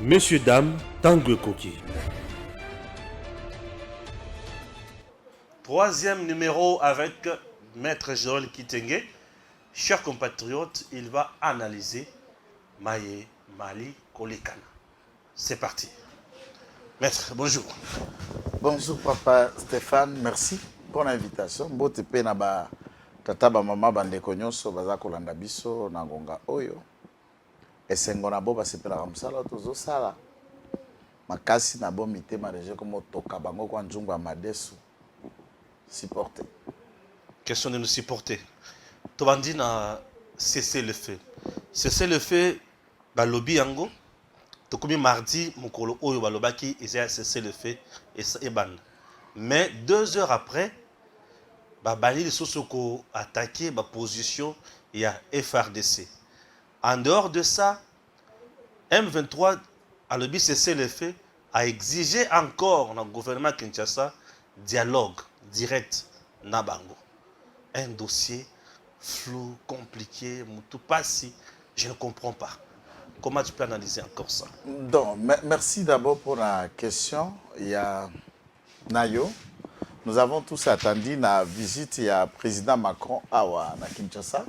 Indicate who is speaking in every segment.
Speaker 1: Messieurs, dames, Tanguy Koki.
Speaker 2: Troisième numéro avec Maître Joël Kitenge. Chers compatriotes, il va analyser Maye Mali Kolekana. C'est parti. Maître, bonjour.
Speaker 3: Bonjour papa Stéphane, merci pour l'invitation. Mbote pe na ba tata ba mama bandeko nyonso baza kolanda biso na ngonga oyo. Esengo na bo basepela kamsala tozo sala. Makasi na bo mitema reje comme toka bango kwa njungu amadesu. Supporter.
Speaker 2: Question de nous supporter. Tobandi na cesser le feu. Cesser le feu, balobi yango. Tokomi mardi, mokolo oyo balobaki, ils ont cessé le feu et ban. Mais 2 heures après, bani les Sosoko attaqué ma position et à FRDC. En dehors de ça, M23 a le cessé le feu, a exigé encore dans le gouvernement Kinshasa dialogue direct Nabango. Un dossier flou, compliqué, tout pas si je ne comprends pas. Comment tu peux analyser encore ça?
Speaker 3: Donc, merci d'abord pour la question. Il y a Nayo. Nous avons tous attendu la visite du président Macron à Kinshasa.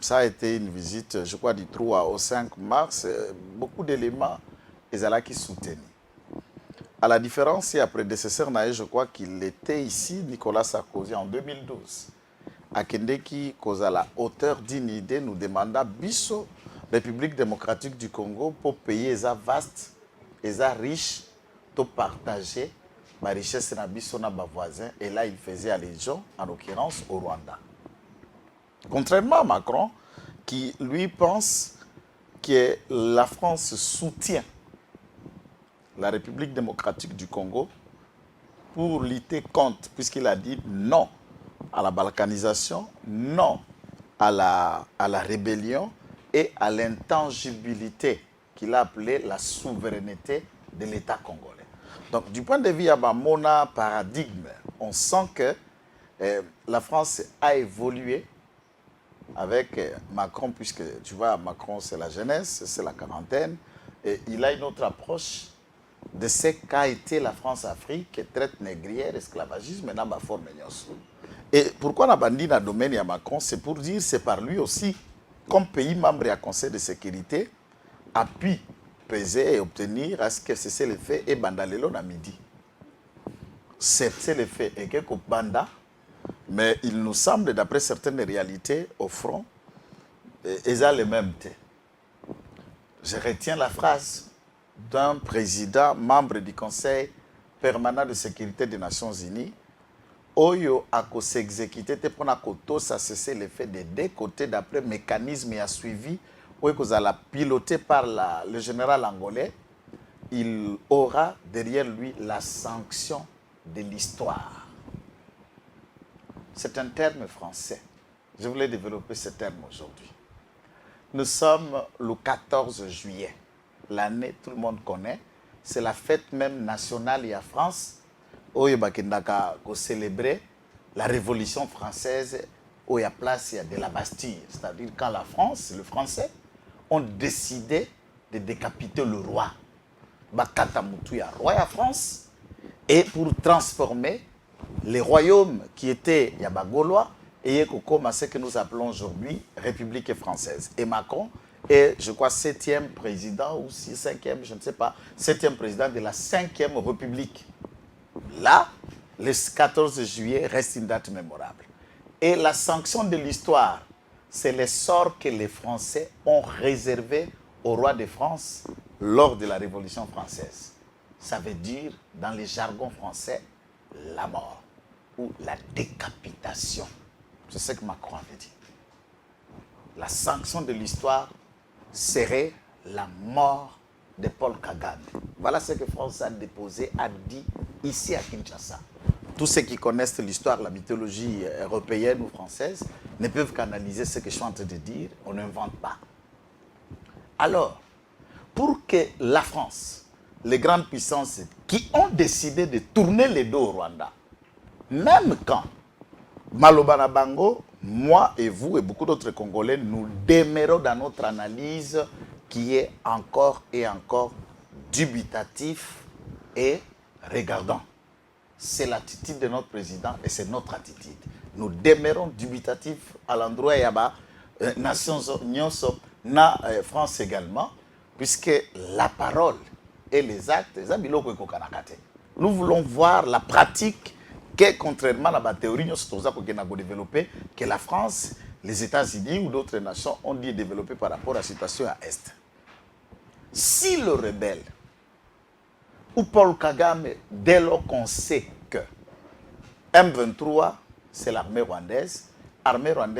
Speaker 3: Ça a été une visite, je crois, du 3 au 5 mars. Beaucoup d'éléments, ils allaient qui soutenir. À la différence, il y a prédécesseur Nayo, je crois qu'il était ici, Nicolas Sarkozy, en 2012. À Kendeki, cause à la hauteur d'une idée, nous demanda Bisso, République démocratique du Congo, pour payer les vastes, les riches, pour partager ma richesse na Bisso na ba voisins. Et là, il faisait allusion, en l'occurrence, au Rwanda. Contrairement à Macron, qui lui pense que la France soutient la République démocratique du Congo pour lutter contre, puisqu'il a dit non à la balkanisation, non à la rébellion et à l'intangibilité qu'il a appelé la souveraineté de l'État congolais. Donc, du point de vue de paradigme, on sent que la France a évolué avec Macron, puisque tu vois, Macron, c'est la jeunesse, c'est la quarantaine, et il a une autre approche de ce qu'a été la France-Afrique, traite négrière, esclavagisme, et n'a pas forme. Et pourquoi on a bandit dans le domaine de Macron? C'est pour dire, c'est par lui aussi, comme pays membre du Conseil de sécurité, a pu peser et obtenir à ce que cessez le fait et bandalelo na midi. C'est le fait et que banda, mais il nous semble, d'après certaines réalités, au front, ils ont le même thé. Je retiens la phrase d'un président, membre du Conseil permanent de sécurité des Nations Unies, Oyo a s'exécuté pour ça cesser le fait des deux côtés d'après mécanisme et a suivi Oyo a piloté par le général angolais, il aura derrière lui la sanction de l'histoire. C'est un terme français. Je voulais développer ce terme aujourd'hui. Nous sommes le 14 juillet. L'année, tout le monde connaît. C'est la fête même nationale en France. Où il y a célébrer la Révolution française où il y a place de la Bastille. C'est-à-dire quand la France, le Français, ont décidé de décapiter le roi. Bakata Moutouya, roi à France, et pour transformer les royaumes qui étaient Yabagolois et comme ce que nous appelons aujourd'hui République française. Et Macron est, je crois, 7e président ou 5e, je ne sais pas, 7e président de la 5e République. Là, le 14 juillet reste une date mémorable. Et la sanction de l'histoire, c'est le sort que les Français ont réservé au roi de France lors de la Révolution française. Ça veut dire, dans les jargons français, la mort ou la décapitation. C'est ce que Macron avait dit. La sanction de l'histoire serait la mort de Paul Kagame. Voilà ce que France a déposé, a dit ici à Kinshasa. Tous ceux qui connaissent l'histoire, la mythologie européenne ou française, ne peuvent qu'analyser ce que je suis en train de dire. On n'invente pas. Alors, pour que la France, les grandes puissances qui ont décidé de tourner les dos au Rwanda, même quand Malobana Bango, moi et vous et beaucoup d'autres Congolais, nous demeurons dans notre analyse qui est encore et encore dubitatif et regardant. C'est l'attitude de notre président et c'est notre attitude. Nous demeurons dubitatifs à l'endroit et à Nations Unies, na France également, puisque la parole et les actes, nous voulons voir la pratique que, contrairement à la théorie, nous avons développé, que la France, les États-Unis ou d'autres nations ont dit développer par rapport à la situation à Est. Si le rebelle ou Paul Kagame, dès lors qu'on sait que M23, c'est l'armée rwandaise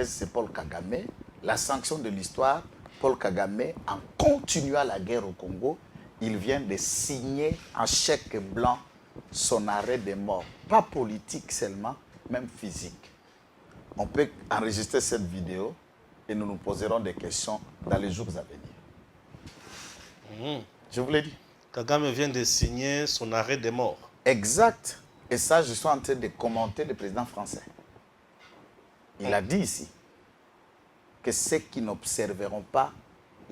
Speaker 3: c'est Paul Kagame, la sanction de l'histoire, Paul Kagame, en continuant la guerre au Congo, il vient de signer en chèque blanc son arrêt de mort. Pas politique seulement, même physique. On peut enregistrer cette vidéo et nous nous poserons des questions dans les jours à venir. Je vous l'ai dit.
Speaker 2: Kagame vient de signer son arrêt de mort.
Speaker 3: Exact. Et ça, je suis en train de commenter le président français. Il a dit ici que ceux qui n'observeront pas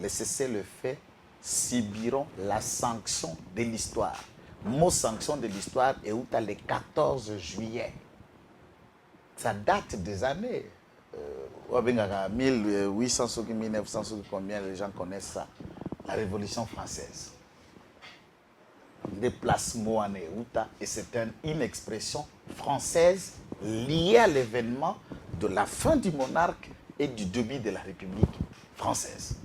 Speaker 3: le cessez-le-feu subiront la sanction de l'histoire. Mot sanction de l'histoire est où le 14 juillet. Ça date des années. 1800, 1900, combien les gens connaissent ça. La Révolution française. Déplacement en Euta, et c'est une expression française liée à l'événement de la fin du monarque et du début de la République française.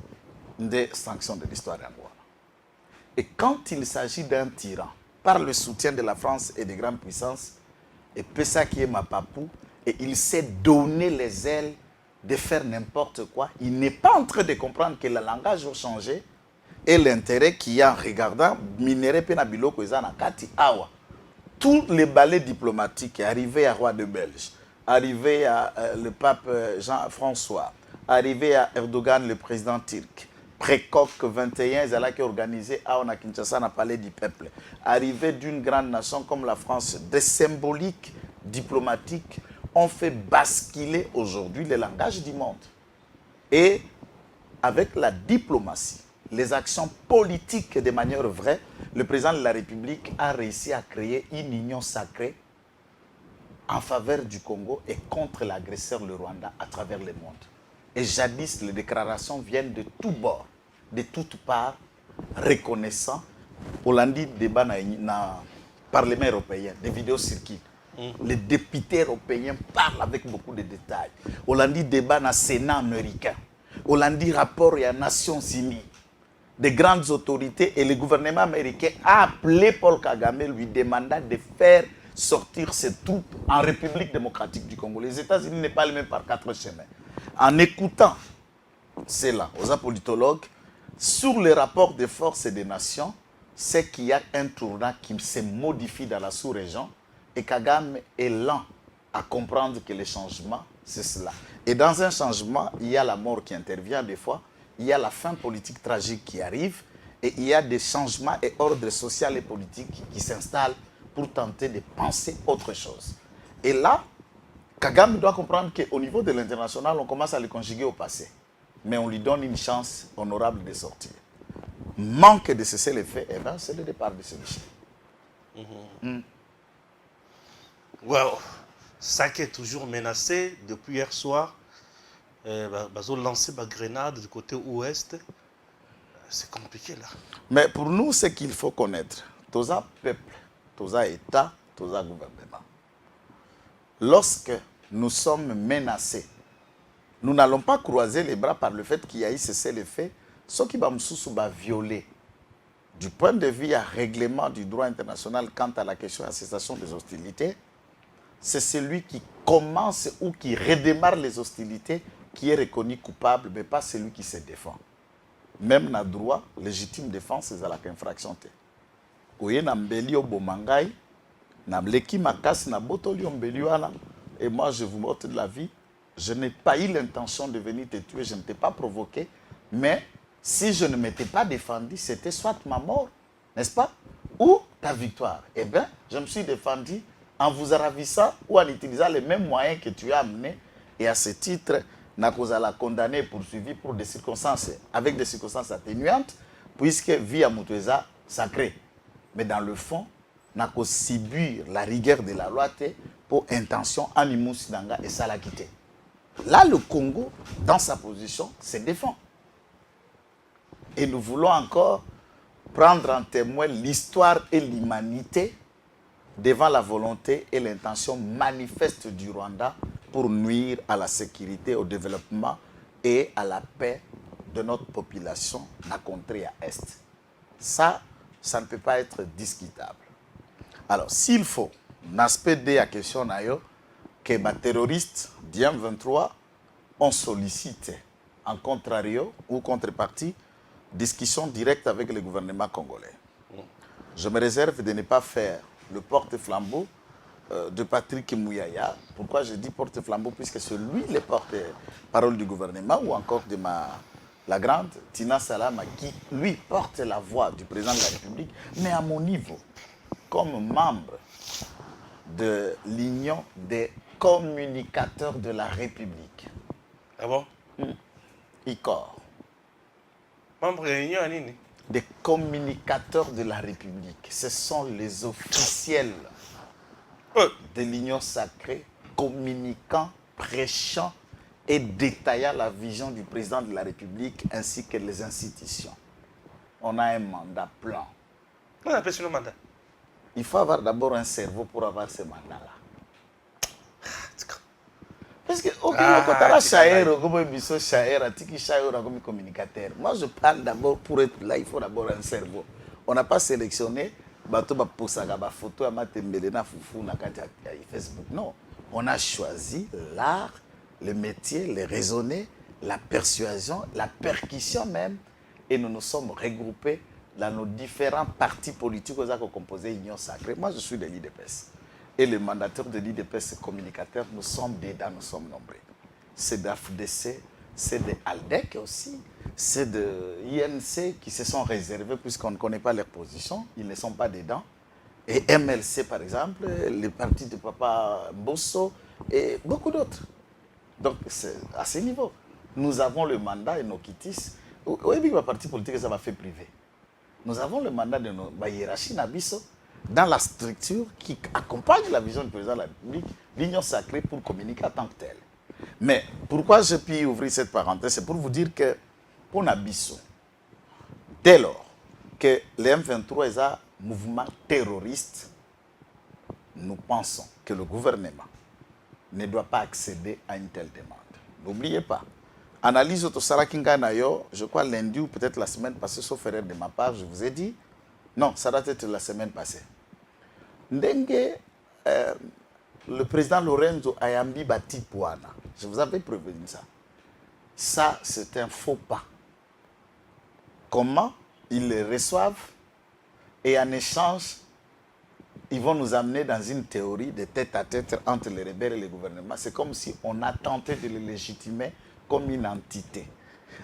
Speaker 3: Des sanctions de l'histoire d'Angola. Et quand il s'agit d'un tyran, par le soutien de la France et des grandes puissances, et Pessa qui est ma papou, et il s'est donné les ailes de faire n'importe quoi, il n'est pas en train de comprendre que le langage a changé et l'intérêt qu'il y a en regardant minéré penabilo kozana kati awa. Tous les balais diplomatiques arrivés à Roi de Belge, arrivés à le pape Jean-François, arrivés à Erdogan, le président turc, Précoq 21, Zala qui est organisé à Kinshasa, dans le palais du peuple, arrivé d'une grande nation comme la France, des symboliques diplomatiques ont fait basculer aujourd'hui le langage du monde. Et avec la diplomatie, les actions politiques de manière vraie, le président de la République a réussi à créer une union sacrée en faveur du Congo et contre l'agresseur, le Rwanda, à travers le monde. Et jadis, les déclarations viennent de tous bords, de toutes parts, reconnaissant. Hollandi débat dans le Parlement européen, des vidéos circulent. Les députés européens parlent avec beaucoup de détails. Hollandi débat dans le Sénat américain. Hollandi rapport à Nations Unies. Des grandes autorités et le gouvernement américain a appelé Paul Kagame, lui demandant de faire sortir ses troupes en République démocratique du Congo. Les États-Unis n'est pas les mêmes par 4 chemins. En écoutant cela, aux politologues, sur le rapport des forces et des nations, c'est qu'il y a un tournant qui se modifie dans la sous-région et Kagame est lent à comprendre que le changement, c'est cela. Et dans un changement, il y a la mort qui intervient des fois, il y a la fin politique tragique qui arrive et il y a des changements et ordres social et politique qui s'installent pour tenter de penser autre chose. Et là, Kagame doit comprendre qu'au niveau de l'international, on commence à le conjuguer au passé. Mais on lui donne une chance honorable de sortir. Manque de cesser les faits, eh ben, c'est le départ de celui-ci.
Speaker 2: Wow. Ça qui est toujours menacé depuis hier soir. Ils ont lancé ma grenade du côté ouest. C'est compliqué là.
Speaker 3: Mais pour nous, ce qu'il faut connaître, tous les peuples, tous les États, tous les gouvernements, lorsque nous sommes menacés, nous n'allons pas croiser les bras par le fait qu'il y a eu cessez-le-feu, ce qui va violer. Du point de vue à règlement du droit international quant à la question de la cessation des hostilités, c'est celui qui commence ou qui redémarre les hostilités qui est reconnu coupable, mais pas celui qui se défend. Même dans le droit, légitime défense, c'est la infraction. Et moi, je vous montre de la vie. Je n'ai pas eu l'intention de venir te tuer, je ne t'ai pas provoqué. Mais si je ne m'étais pas défendu, c'était soit ma mort, n'est-ce pas? Ou ta victoire. Eh bien, je me suis défendu en vous ravissant ou en utilisant les mêmes moyens que tu as amenés. Et à ce titre, n'a causé la condamné et poursuivi pour des circonstances, avec des circonstances atténuantes, puisque vie à Moutoueza sacré. Mais dans le fond, n'a qu'à subir la rigueur de la loi pour intention animus sidanga et ça l'a quitté. Là, le Congo, dans sa position, se défend. Et nous voulons encore prendre en témoin l'histoire et l'humanité devant la volonté et l'intention manifeste du Rwanda pour nuire à la sécurité, au développement et à la paix de notre population, la contrée à Est. Ça ne peut pas être discutable. Alors, s'il faut, l'aspect de la question, que les terroristes d'IM 23 ont sollicité en contrario ou contrepartie discussion directe avec le gouvernement congolais. Je me réserve de ne pas faire le porte-flambeau de Patrick Mouyaya. Pourquoi je dis porte-flambeau? Puisque c'est lui le porte-parole du gouvernement ou encore de la grande Tina Salama qui, lui, porte la voix du président de la République, mais à mon niveau, comme membre de l'Union des communicateurs de la République.
Speaker 2: Ah bon?
Speaker 3: ICOR.
Speaker 2: Membre de l'Union à Nini?
Speaker 3: Des communicateurs de la République. Ce sont les officiels de l'Union sacrée, communiquant, prêchant et détaillant la vision du président de la République ainsi que les institutions. On a un mandat plan.
Speaker 2: On appelle ce mandat.
Speaker 3: Il faut avoir d'abord un cerveau pour avoir ce mandat-là. Parce que moi je parle d'abord pour être là, il faut d'abord un cerveau. On n'a pas sélectionné photo Facebook. Non, on a choisi l'art, le métier, le raisonner, la persuasion, la percussion même, et nous nous sommes regroupés dans nos différents partis politiques qui ont composé l'Union sacrée. Moi je suis de l'IDPS. Et les mandataires de l'IDPS, ces communicateurs, nous sommes dedans, nous sommes nombreux. C'est d'AFDC, c'est de ALDEC aussi, c'est de INC qui se sont réservés puisqu'on ne connaît pas leur position, ils ne sont pas dedans. Et MLC par exemple, le parti de Papa Bosso et beaucoup d'autres. Donc c'est à ce niveau. Nous avons le mandat et nos kitis. Oui, le parti politique, ça va faire privé. Nous avons le mandat de nos hiérarchies Nabiso dans la structure qui accompagne la vision du président de la République, l'Union sacrée pour communiquer en tant que telle. Mais pourquoi je puis ouvrir cette parenthèse? C'est pour vous dire que pour Nabiso, dès lors que le M23 est un mouvement terroriste, nous pensons que le gouvernement ne doit pas accéder à une telle demande. N'oubliez pas, analyse Otosara Kinganayo, je crois lundi ou peut-être la semaine passée, sauf erreur de ma part, je vous ai dit, non, ça doit être la semaine passée. Ndenge, le président Lorenzo Ayambi Bati Pouana, je vous avais prévenu ça. Ça, c'est un faux pas. Comment ils les reçoivent et en échange, ils vont nous amener dans une théorie de tête-à-tête entre les rebelles et le gouvernement. C'est comme si on a tenté de les légitimer comme une entité.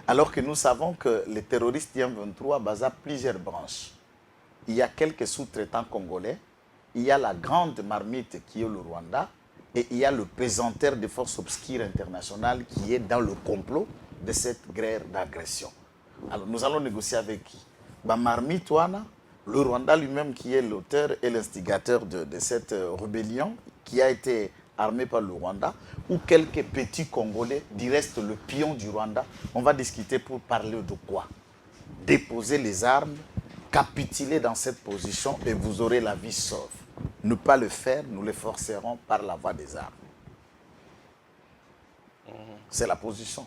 Speaker 3: Alors que nous savons que les terroristes M23 basent plusieurs branches. Il y a quelques sous-traitants congolais, il y a la grande marmite qui est le Rwanda, et il y a le présenteur des forces obscures internationales qui est dans le complot de cette guerre d'agression. Alors nous allons négocier avec qui? Marmite, le Rwanda lui-même qui est l'auteur et l'instigateur de cette rébellion qui a été armée par le Rwanda, ou quelques petits Congolais, du reste le pion du Rwanda. On va discuter pour parler de quoi? Déposer les armes, capituler dans cette position et vous aurez la vie sauve. Ne pas le faire, nous les forcerons par la voie des armes. C'est la position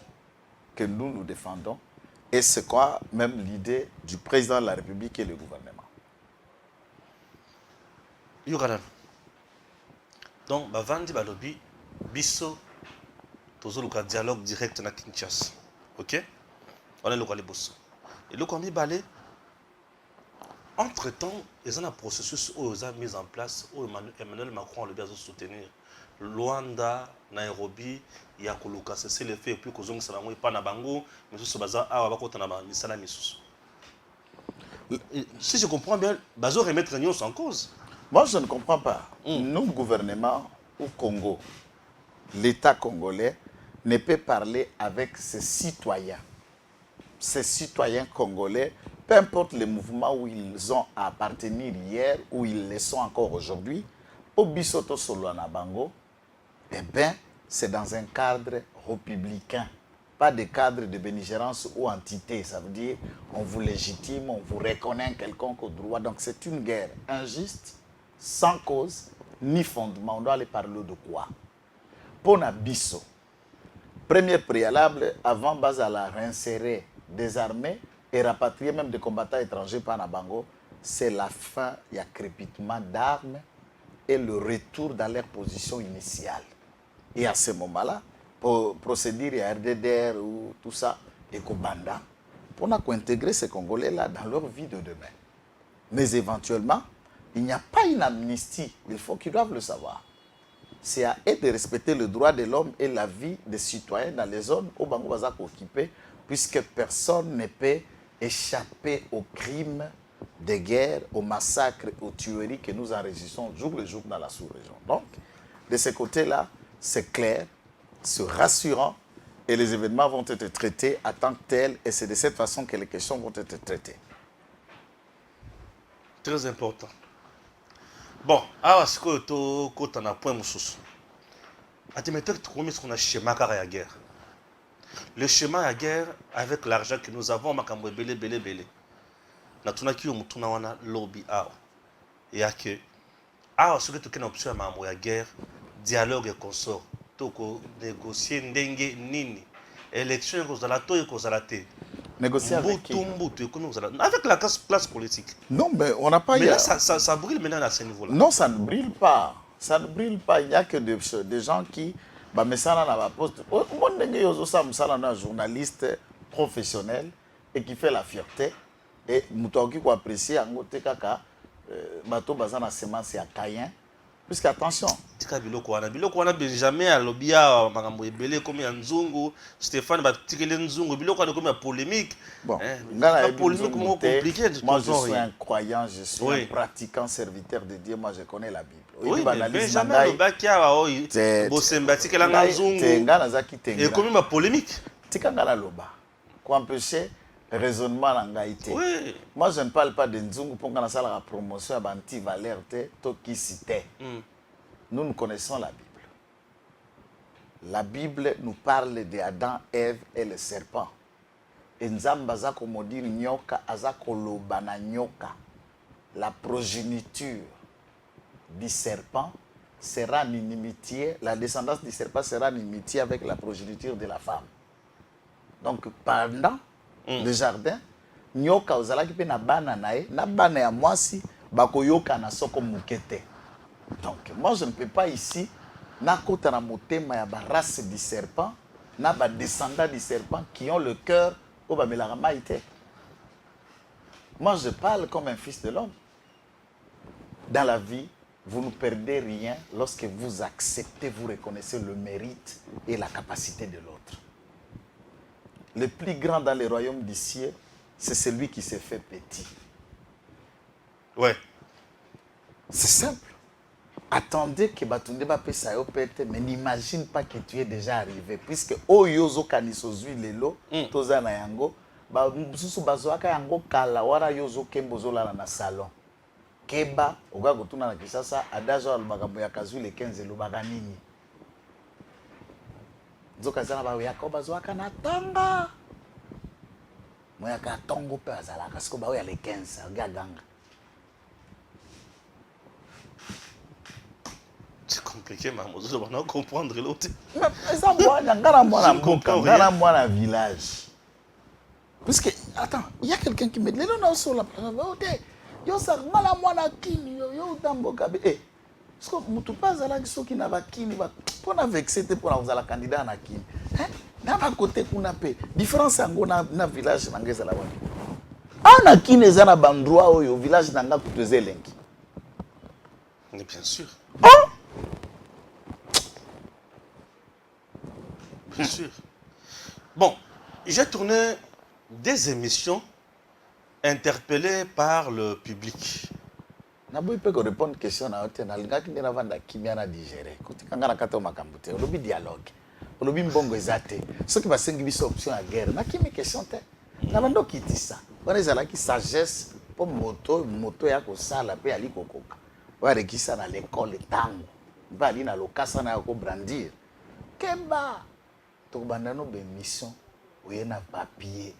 Speaker 3: que nous défendons et c'est quoi même l'idée du président de la République et du gouvernement.
Speaker 2: Yogaran. Donc, Bavandi Balobi, Bisso, toujours le dialogue direct na Kinshasa. Ok? On est le roi de Bosso. Et le commis balé. Entre-temps, ils ont un processus où ils ont mis en place, où Emmanuel Macron a le besoin de soutenir. Luanda, Nairobi, il y a Koluka, c'est le fait, et puis Kozong Salango, et pas Nabango, mais ce bazar, ah, on va Misala Missous. Si je comprends bien, Bazo remettre Réunion en cause.
Speaker 3: Moi, je ne comprends pas. Nous, gouvernement au Congo, l'État congolais, ne peut parler avec ses citoyens congolais, peu importe les mouvements où ils ont à appartenir hier, où ils le sont encore aujourd'hui, au Bisoto Solana Bango, eh bien, c'est dans un cadre républicain, pas de cadre de belligérance ou entité. Ça veut dire on vous légitime, on vous reconnaît un quelconque droit. Donc c'est une guerre injuste, sans cause ni fondement. On doit aller parler de quoi? Pour Nabiso, premier préalable, avant Bazala réinsérer des armées et rapatrier même des combattants étrangers par Nabango, c'est la fin, il y a crépitement d'armes et le retour dans leur position initiale. Et à ce moment-là, pour procéder à RDDR ou tout ça, et Kobanda, pour intégrer ces Congolais-là dans leur vie de demain. Mais éventuellement, il n'y a pas une amnistie. Il faut qu'ils doivent le savoir. C'est à eux de respecter le droit de l'homme et la vie des citoyens dans les zones où Bango Bazak occupé, puisque personne ne peut échapper aux crimes de guerre, aux massacres, aux tueries que nous enregistrons jour le jour dans la sous-région. Donc, de ce côté-là, c'est clair, c'est rassurant, et les événements vont être traités en tant que tels, et c'est de cette façon que les questions vont être traitées.
Speaker 2: Très important. Bon, alors, ce que tu as un point, mon sous. Admettons que tu connais ce qu'on a schéma de la guerre. Le schéma de la guerre, avec l'argent que nous avons, on a belé. Natuna ki mutuna wana lobby ao. Et à que, ce que tu as une option à la guerre, dialogue et consort. Toko négocier ndenge nini. Élection et kozalate.
Speaker 3: Négocier avec qui?
Speaker 2: Avec la classe politique.
Speaker 3: Non, mais on n'a pas...
Speaker 2: Mais là, ça brille maintenant à ce niveau-là.
Speaker 3: Non, ça ne brille pas. Ça ne brille pas. Il n'y a que des gens qui... Mais ça, on a poste. Un journaliste professionnel et qui fait la fierté. Et Moutoki qui apprécie en côté kaka bateau bazana semence à Cayen. Puisque attention.
Speaker 2: Tika biloko wana Benjamin alobia makambo ebele comme ya nzungu Stéphane batikele nzungu biloko wana comme ya polémique.
Speaker 3: Bon,
Speaker 2: la polémique compliquée.
Speaker 3: Moi je suis un croyant, je suis un pratiquant serviteur de Dieu, moi je connais la Bible.
Speaker 2: Oui, mais Benjamin alobakia oyi bosemba tikela nzungu.
Speaker 3: Tenga nazaki tenga.
Speaker 2: Et comme ma polémique.
Speaker 3: Tika ngala loba. Pour empêcher raisonnement en Gaïté. Oui. Moi, je ne parle pas de Nzungu pour qu'on ait la promotion à anti-valeur, qui cité. Nous, nous connaissons la Bible. La Bible nous parle d'Adam, Ève et le serpent. Et Nzamba zako modir nyoka azako lobana nyoka. La progéniture du serpent sera en inimitié, la descendance du serpent sera en inimitié avec la progéniture de la femme. Donc, pendant le jardin, nyoka ozalaki pe na bana nae, na bana ya mwasi bakoyoka na soko mukete. Donc moi je ne peux pas ici na kota na motema ya ba race du serpent, na ba descendants du serpent qui ont le cœur au ba melaka maïté. Moi je parle comme un fils de l'homme. Dans la vie, vous ne perdez rien lorsque vous acceptez, vous reconnaissez le mérite et la capacité de l'autre. Le plus grand dans les royaumes du ciel, c'est celui qui s'est fait petit.
Speaker 2: Ouais.
Speaker 3: C'est simple. Attendez que Batunde va payer ça, mais n'imagine pas que tu es déjà arrivé. Puisque Oyozo Kanisozui Lelo, Tozana Yango, Susu Bazoaka Yango Kala, Wara Yozo Kembozola na salon. Keba, Oga Gotuna na Kisasa, Adazo Albagambo Yakazui le 15 Lubaganini. Zoka zana ba yako bazoaka na tanga. Moya ka tongo pe azala kasiko ba ya le 15 gaganga.
Speaker 2: C'est compliqué maman, je dois pas comprendre l'autre.
Speaker 3: Mais ça moi ngara moi ngara moi na village. Parce que attends, il y a quelqu'un qui me dit non sur la OK. Yo sa mala moi na kini yo damboka be. Eh. Parce que mutu pas azala kisoki na bakini ba pour na vexer te pour na la candidat na kini. Hein? Na ba côté kuna pe. Différence yango na village na ngeza la wani. Ana kini za na bandroit oyo village na nga kuteze lengi.
Speaker 2: Mais bien sûr.
Speaker 3: Oh?
Speaker 2: Bien sûr. Bon, j'ai tourné des émissions interpellées par le public.
Speaker 3: Je peux répondre à une question. Je vais vanda kimia na digérer. Kuti kangana kato makambute. Lobi dialogue. olobi mbongo ezate soki basengi biso option ya guerre nakimi question te na bando kitisa wana ezalaki sagesse po moto ya kosala pe ali kokoka warekisa na l'école tango mpe ali na lokasa na ya kobrandir keba tokobanda no bemission oye na papier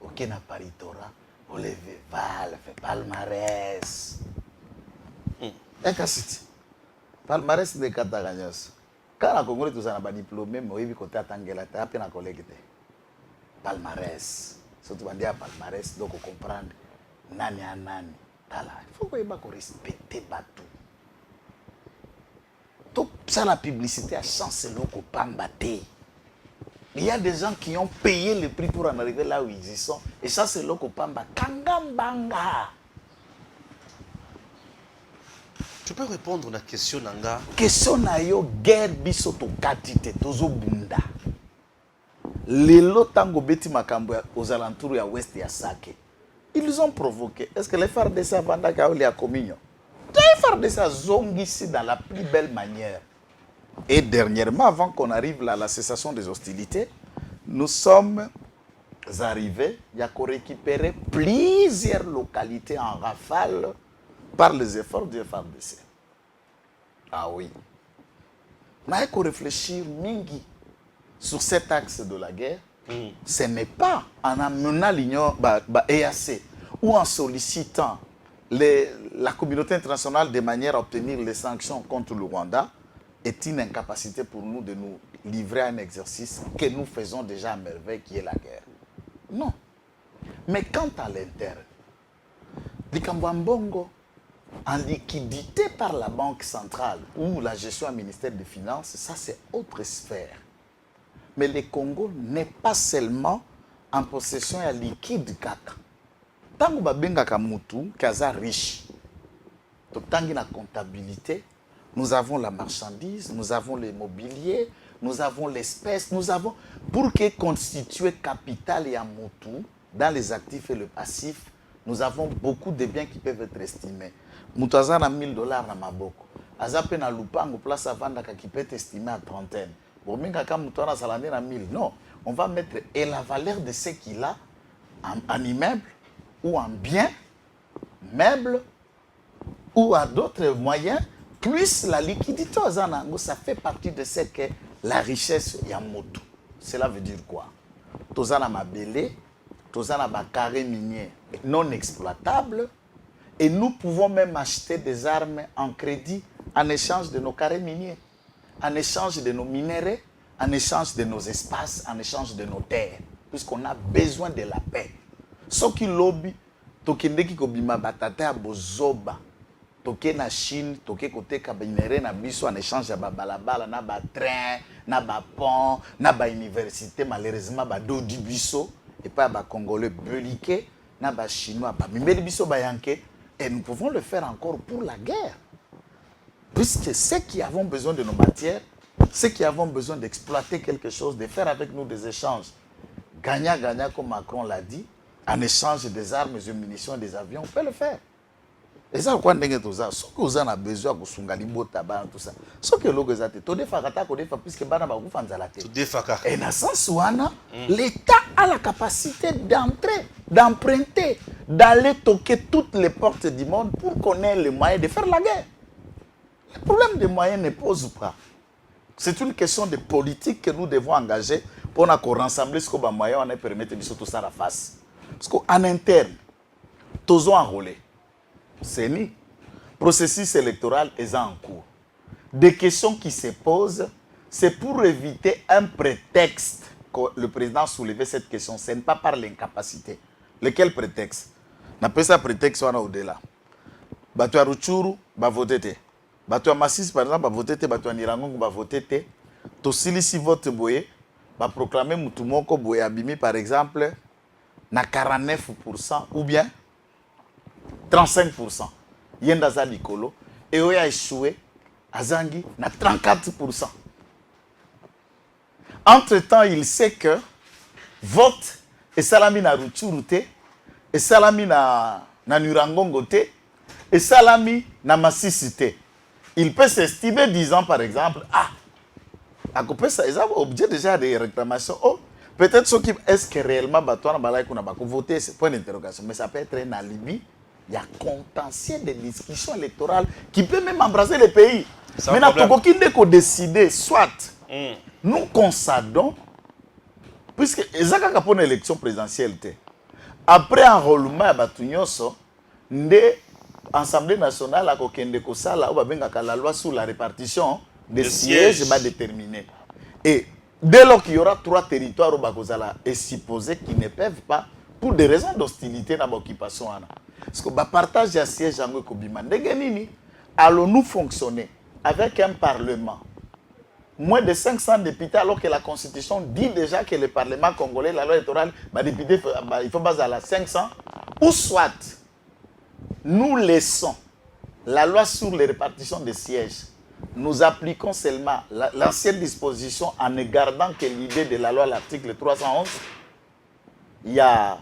Speaker 3: oke na paritora oleve val fe palmarès ekasiti palmarès de kataka nyonso kaka na congolais tozala na badiplôme me oyebi kote atangela te ape na kolege te palmarès surtout bandi ya palmarès donc ocomprendre nani ya nani tala faut koyeba korespecte bato tosala publicité à chance eloko pamba te. Il y a des gens qui ont payé le prix pour en arriver là où ils y sont. Et ça, c'est l'oko pamba. Kangambanga.
Speaker 2: Tu peux répondre à la question, Nanga?
Speaker 3: Question na yo, guerre biso to katite, tozo bunda. Lelo tango beti makambo aux alentours ya ouest ya Sake. Ils ont provoqué. Est-ce que les FARDC avant kaoli a communion? Les FARDC zongi ici dans la plus belle manière. Et dernièrement, avant qu'on arrive là, à la cessation des hostilités, nous sommes arrivés, il y a qu'on récupérer plusieurs localités en rafale par les efforts du FARDC. Ah oui. Mais il faut réfléchir mingi sur cet axe de la guerre. Ce n'est pas en amenant l'Union EAC ou en sollicitant la communauté internationale de manière à obtenir les sanctions contre le Rwanda est une incapacité pour nous de nous livrer à un exercice que nous faisons déjà à merveille, qui est la guerre. Non. Mais quant à l'interne, Likambambongo, en liquidité par la Banque centrale ou la gestion au ministère des Finances, ça c'est autre sphère. Mais le Congo n'est pas seulement en possession de liquide kaka. Tant que babenga kamutu, kaza riche, tangi na comptabilité, nous avons la marchandise, nous avons l'immobilier, nous avons l'espèce, nous avons, pour que constituer capital et amutu dans les actifs et le passif, nous avons beaucoup de biens qui peuvent être estimés. Moutaza na $1000 na maboko. Azape na lupango place à vendre qui peut être estimé à trentaine. Bon, minga ka moutana salane na 1000. Non, on va mettre et la valeur de ce qu'il a en immeuble ou en bien, meuble ou à d'autres moyens, plus la liquidité aux anangos, ça fait partie de ce que la richesse yamoto. Cela veut dire quoi? Tozana mabele, tozana ba carré minier non exploitable, et nous pouvons même acheter des armes en crédit en échange de nos carrés miniers, en échange de nos minéraux, en échange de nos espaces, en échange de nos terres, puisqu'on a besoin de la paix. Ce qui lobby, tokendeki kobima batata ya bozoba, toke na Chine, toke kote kabinere na biso en échange ya balabala, na ba train, na ba pont, na ba université, malheureusement ba dodi biso, et pas ba congolais beliqué, na ba chinois, ba mimeli biso ba yanké, et nous pouvons le faire encore pour la guerre. Puisque ceux qui avons besoin de nos matières, ceux qui avons besoin d'exploiter quelque chose, de faire avec nous des échanges, gagnant-gagnant comme Macron l'a dit, en échange des armes, des munitions, des avions, on peut le faire. Et ça, quoi, ce que vous en avez besoin, tout ça. Ce que vous avez besoin, puisque et dans ce sens, l'État a la capacité d'entrer, d'emprunter, d'aller toquer toutes les portes du monde pour qu'on ait les moyens de faire la guerre. Le problème des moyens ne pose pas. C'est une question de politique que nous devons engager pour qu'on rassemble ce qu'on a moyen de permettre de tout ça à la face. Parce qu'en interne, tous ont enrôlé. C'est ni. Processus électoral est en cours. Des questions qui se posent, c'est pour éviter un prétexte que le président soulevait cette question. Ce n'est pas par l'incapacité. Lequel prétexte? On appelle ça prétexte au-delà. Bato ya Ruchuru, ba voter. Bato ya Masisi, par exemple, ba voter. Bato ya Nirangongo, ba voter. Tosili si vote boye, ba proclamer Mutumoko boye abimi, par exemple, na 49% ou bien 35%. Yendaza likolo. Et oya échoué, azangi, na 34%. Entre-temps, il sait que vote et salami na Ruchuru te, et salami na Nirangongo te, et salami na Masisi te. Il peut s'estimer disant par exemple, ah, À côté ça, ils ont objet déjà des réclamations. Oh, peut-être ce qui est-ce que réellement Batouana Balai qu'on a voté, c'est point d'interrogation, mais ça peut être un alibi. Il y a contentieux de discussion électorale qui peut même embrasser le pays. Maintenant, Tokoki n'est qu'au décider, soit nous consadons, puisque ils ont pour une élection présidentielle. Après enrôlement à Batounyoso, l'Assemblée nationale a la loi sur la répartition des sièges va déterminer. Et dès lors qu'il y aura 3 territoires et supposé qu'ils ne peuvent pas, pour des raisons d'hostilité dans l'occupation, parce que le partage de sièges en Kobima, allons-nous fonctionner avec un parlement moins de 500 députés alors que la Constitution dit déjà que le Parlement congolais, la loi électorale, député, il faut baser à la 500, ou soit nous laissons la loi sur les répartitions des sièges, nous appliquons seulement l'ancienne disposition en ne gardant que l'idée de la loi, l'article 311, il y a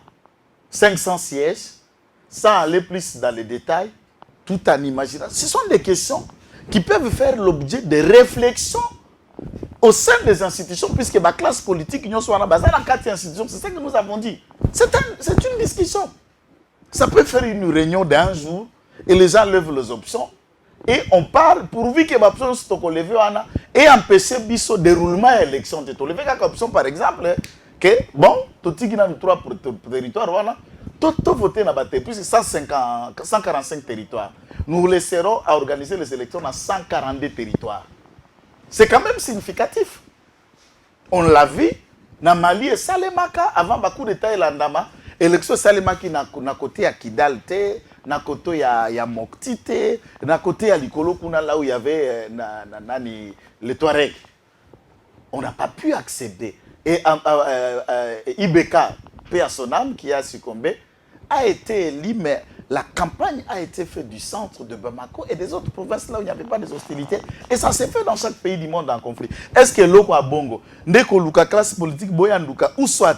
Speaker 3: 500 sièges, sans aller plus dans les détails, tout en imaginant. Ce sont des questions qui peuvent faire l'objet de réflexions au sein des institutions, puisque la classe politique, nous sommes dans 4 institutions, c'est ça que nous avons dit. C'est une discussion. Ça peut faire une réunion d'un jour et les gens lèvent les options et on parle pourvu que les options soient levées et empêcher le déroulement de l'élection. Tu lever quelques options, par exemple, que bon, tout ce qui est dans 3 territoires, tout voter dans plus de 145 territoires. Nous laisserons à organiser les élections dans 142 territoires. C'est quand même significatif. On l'a vu, dans Mali et Salemaka, avant le coup d'État et l'Andama, l'élection Salemaki na côté à Kidal, na côté à Mokti, na côté à Likolo, là où il y avait les Touaregs. On n'a pas pu accéder. Et Ibeka, paix à son âme, qui a succombé, a été élu, mais la campagne a été faite du centre de Bamako et des autres provinces là où il n'y avait pas de hostilités. Et ça s'est fait dans chaque pays du monde en conflit. Est-ce que l'Oko a Bongo, Ndeko Luka, classe politique, Boyanduka, ou soit,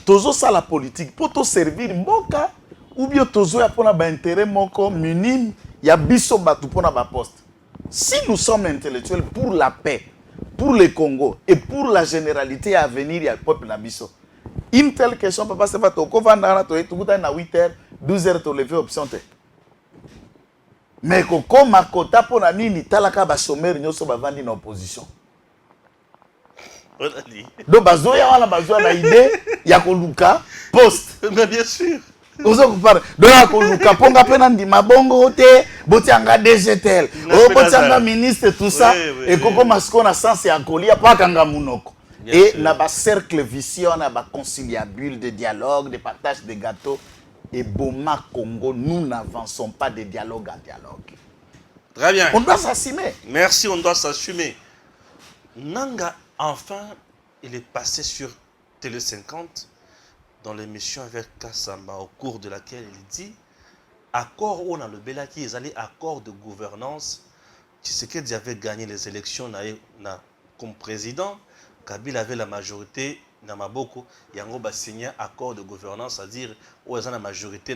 Speaker 3: Tozo ça la politique, pour te servir Mboka, ou bien Tozo ya pona ba intérêt Moko, minime, ya biso batu pona ba poste. Si nous sommes intellectuels pour la paix, pour le Congo et pour la généralité à venir, il y a le peuple Nabiso. Une telle question, papa, c'est pas tout. Quand on a 8h, 12h, tu lever option. Mais comme ma quota pour la nini, talaka ba chômeur nyoso ba vandi na opposition. Donc bazoya wana bazoya na idée ya koluka poste.
Speaker 2: Mais bien sûr.
Speaker 3: Ozo kupara. Donc ya koluka ponga pena ndima bongo te, botianga DGTL. O botianga ministre tout ça et koko masko na sens ya kolia pa kanga munoko. Et na ba cercle vicieux, na ba conciliabule de dialogue, de partage de gâteaux. Et Boma Congo, nous n'avançons pas de dialogue en dialogue.
Speaker 2: Très bien.
Speaker 3: On doit s'assumer.
Speaker 2: Merci, on doit s'assumer. Nanga, enfin, il est passé sur Télé 50 dans l'émission avec Kassamba, au cours de laquelle il dit accord où on a le Belaki, ils allaient accord de gouvernance. Tshisekedi avait gagné les élections comme président. Kabila avait la majorité. Namaboko, Yango va signer accord de gouvernance, c'est-à-dire où ils ont la majorité,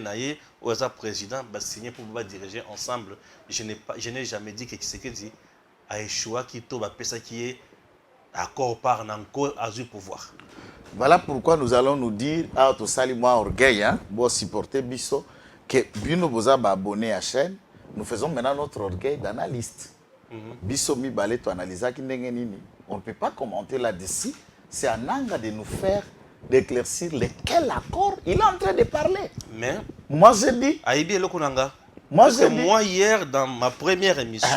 Speaker 2: où ils ont président, va signer pour pouvoir diriger ensemble. Je n'ai jamais dit que Tshisekedi a échoué, qui est accord par Nanko à du pouvoir.
Speaker 3: Voilà pourquoi nous allons nous dire, à tout sali moi orgueil, pour supporter Bisso, que Bino Boza va abonner à la chaîne. Nous faisons maintenant notre orgueil d'analyste. Bisso mi balé to analyser qui n'est on ne peut pas commenter là-dessus. C'est à Nanga de nous faire d'éclaircir lequel accord il est en train de parler.
Speaker 2: Mais
Speaker 3: moi je dis.
Speaker 2: Aïbi Lokunanga.
Speaker 3: Moi
Speaker 2: hier dans ma première émission,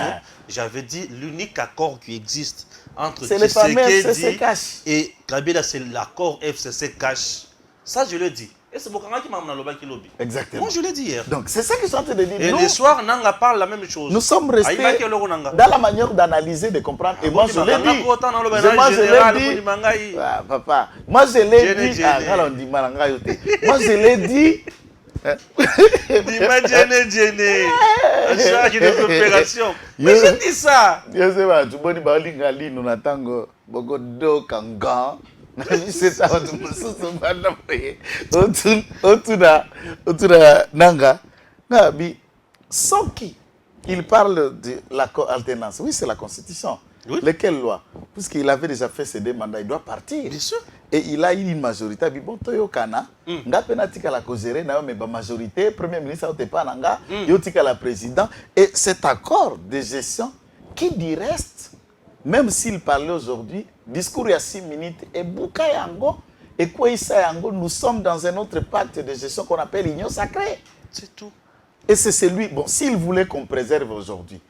Speaker 2: j'avais dit l'unique accord qui existe entre
Speaker 3: Tshisekedi
Speaker 2: et Kabila, c'est l'accord FCC-Cash. Ça je le dis. Et c'est Bokanga qui m'a amené qui lobby.
Speaker 3: Exactement.
Speaker 2: Moi je l'ai dit hier.
Speaker 3: Donc c'est ça que je suis en train de dire.
Speaker 2: Et le soir, Nanga parle la même chose.
Speaker 3: Nous sommes restés dans la manière d'analyser, de comprendre. Et moi je l'ai dit. Moi je l'ai dit. Papa. Moi je l'ai dit. Moi je l'ai dit.
Speaker 2: Dis-moi Djene. Charge de coopération. Mais je dis ça.
Speaker 3: Je sais pas. Tu peux dire nous n'attendons beaucoup d'eau kanga. C'est ça, Nanga. Nabi, Soki, il parle de l'accord alternance. Oui, c'est la Constitution.
Speaker 2: Oui.
Speaker 3: Lesquelles lois? Puisqu'il avait déjà fait ses deux mandats, il doit partir.
Speaker 2: Bien sûr.
Speaker 3: Et il a eu une majorité. Il bon, Toyo Kana, nga penatika la kozere, na mais ba majorité, premier ministre Otepa Nanga, yotika la président. Et cet accord de gestion qui dit reste, même s'il parlait aujourd'hui, discours il y a 6 minutes, et Bouka Yango, et quoi Yango, nous sommes dans un autre pacte de gestion qu'on appelle l'Union sacrée.
Speaker 2: C'est tout.
Speaker 3: Et c'est celui, bon, s'il voulait qu'on préserve aujourd'hui,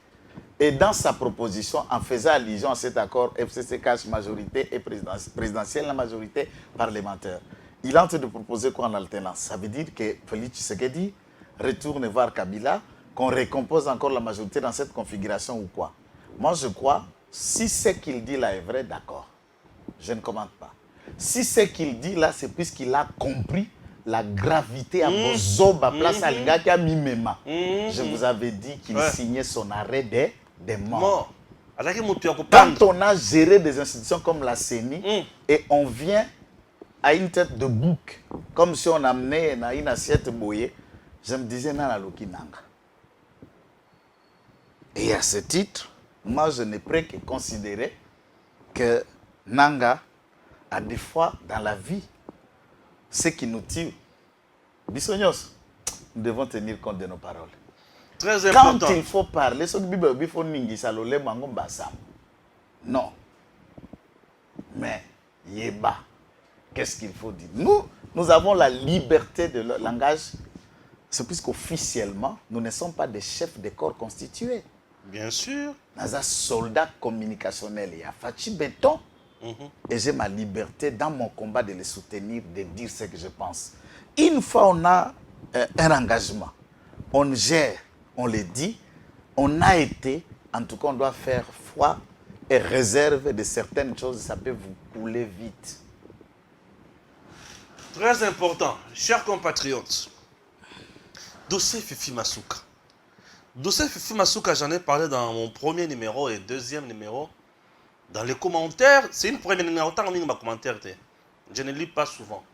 Speaker 3: et dans sa proposition, en faisant allusion à cet accord FCC cache majorité et présidentielle, la majorité parlementaire, il est en train de proposer quoi en alternance? Ça veut dire que Félix Tshisekedi retourne voir Kabila, qu'on récompose encore la majorité dans cette configuration ou quoi? Moi, je crois, si ce qu'il dit là est vrai, d'accord. Je ne commente pas. Si ce qu'il dit là, c'est puisqu'il a compris la gravité à Bozoba, place à Ligaki à Mimema. Je vous avais dit qu'il signait son arrêt des morts. Quand on a géré des institutions comme la CENI et on vient à une tête de bouc, comme si on amenait une assiette bouillée, je me disais, Nana Loki Nanga. Et à ce titre, moi je n'ai prêt que considérer que Nanga a des fois dans la vie ce qui nous tue. Bissognos, nous devons tenir compte de nos paroles.
Speaker 2: Très important.
Speaker 3: Quand il faut parler, non. Mais, Yeba, qu'est-ce qu'il faut dire? Nous avons la liberté de langage. C'est puisqu'officiellement, nous ne sommes pas des chefs de corps constitués.
Speaker 2: Bien sûr.
Speaker 3: Nous sommes soldats communicationnels. Il y a Fachi Béton. Et j'ai ma liberté dans mon combat de les soutenir, de dire ce que je pense. Une fois on a un engagement, on gère, on le dit, on a été, en tout cas on doit faire foi et réserve de certaines choses, ça peut vous couler vite.
Speaker 2: Très important, chers compatriotes, dossier Fifi Masuka. Dossier Fifi Masuka, j'en ai parlé dans mon premier numéro et deuxième numéro. Dans les commentaires, c'est une première numéro, tant que commentaire, je ne lis pas souvent.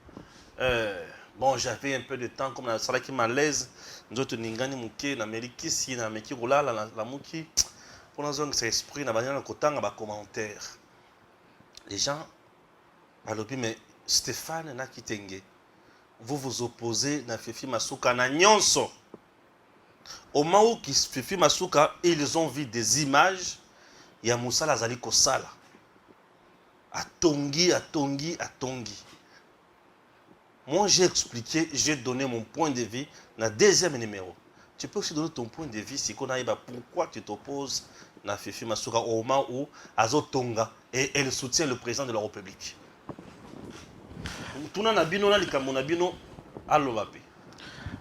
Speaker 2: Bon, j'avais un peu de temps, comme ça qui malaise. Nous autres, Ningani Mouké, l'Amérique, si l'Amérique roula, la Mouki, pour nous zone, c'est esprit, n'a pas de commentaire. Les gens, alors, mais Stéphane Nakitenge, vous vous opposez à Fifi Masuka, na nyonso. Au moment où Fifi Masuka, ils ont vu des images. Il y a Moussa Lazali Kosala. Atongi. Moi, j'ai expliqué, j'ai donné mon point de vue dans le deuxième numéro. Tu peux aussi donner ton point de vue si on a pourquoi tu t'opposes à Fifi Masuka au moment où Azo Tonga et elle soutient le président de la République.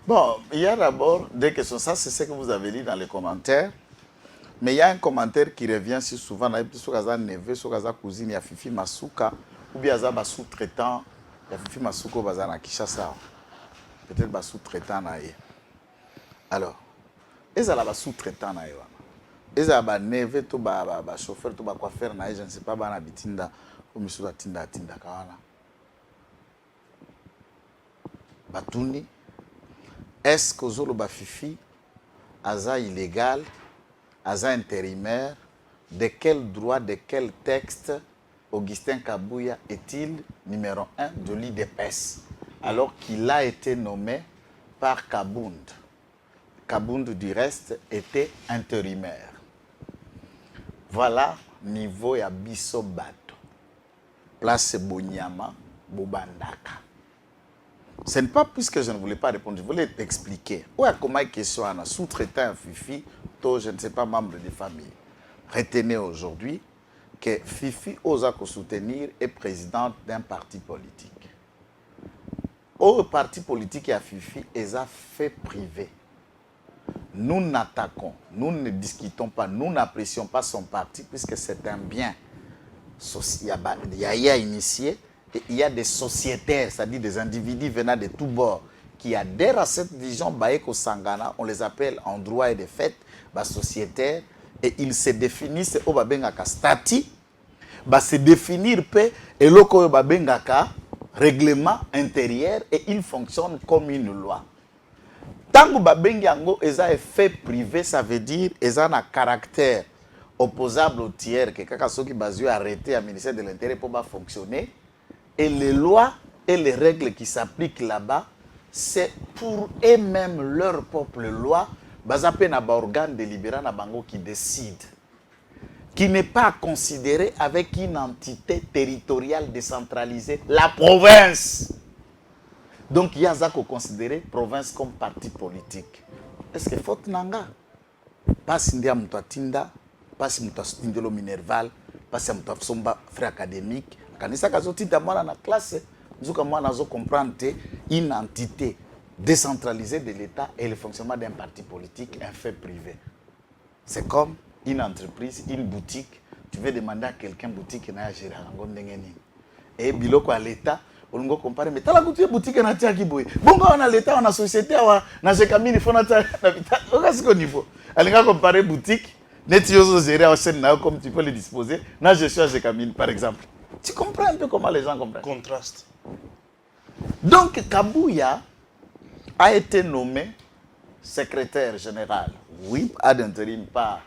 Speaker 3: Bon, il y a d'abord des questions. Ça, c'est ce que vous avez dit dans les commentaires. Mais il y a un commentaire qui revient si souvent, sur Gaza Neve, sur Gaza cousine, il y a Fifi Masuka, ou bien il y a sous-traitant, il y a Fifi Masuka au Bazar Kishasa. Peut-être un sous-traitant. Alors, il y a un sous-traitant. Il y a un Neve, un chauffeur, un coiffeur, je ne sais pas, un bitinda, ou un tinda. Batuni, est-ce que Zolo Fifi, Aza illégal? Aza intérimaire, de quel droit, de quel texte Augustin Kabouya est-il numéro 1 de l'IDPS alors qu'il a été nommé par Kabound? Kabound du reste était intérimaire. Voilà niveau ya biso bato. Place Bonyama, Bobandaka. Ce n'est pas puisque je ne voulais pas répondre, je voulais t'expliquer. Où est comment question à sous-traitant Fifi, je ne sais pas, membre de famille. Retenez aujourd'hui que Fifi osa soutenir est présidente d'un parti politique. Au parti politique et à Fifi, ils ont fait privé. Nous n'attaquons, nous ne discutons pas, nous n'apprécions pas son parti puisque c'est un bien. Il y a initié. Et il y a des sociétaires, c'est-à-dire des individus venant de tous bords, qui adhèrent à cette vision Baeko Sangana, on les appelle en droit et de fait, sociétaires, et ils se définissent au Babengaka Stati, se définir pe et loko Babengaka règlement intérieur, et ils fonctionnent comme une loi. Tant que Babengango est un fait privé, ça veut dire qu'ils ont un caractère opposable au tiers que kaka ceux qui basent arrêté à ministère de l'Intérieur pour pas fonctionner et les lois et les règles qui s'appliquent là-bas c'est pour eux-mêmes leur propre loi bazapé na ba organe délibérant na bango qui décide qui n'est pas considéré avec une entité territoriale décentralisée la province. Donc il y a ça qu'on considère province comme parti politique. Est-ce que faute nanga pas sindia mutatinda pas si mutasindelo minerval pas si mutasomba frère académique kanisa kazotinda mwana na classe nzuka mwana zo comprendre une entité décentralisée de l'État et le fonctionnement d'un parti politique un fait privé. C'est comme une entreprise, une boutique, tu veux demander à quelqu'un boutique na gérer ngo ndengeni. Et biloko à l'État on go comparer mais tala boutique na tia kiboy. Bongo on a l'État on a société na jekamini fona ta na vita. Au ce niveau. Alinga comparer boutique net yozo gérer au scène na comme tu peux le disposer na gestion jekamini par exemple. Tu comprends un peu comment les gens comprennent.
Speaker 2: Contraste.
Speaker 3: Donc Kabouya a été nommé secrétaire général. Oui, à d'intérim par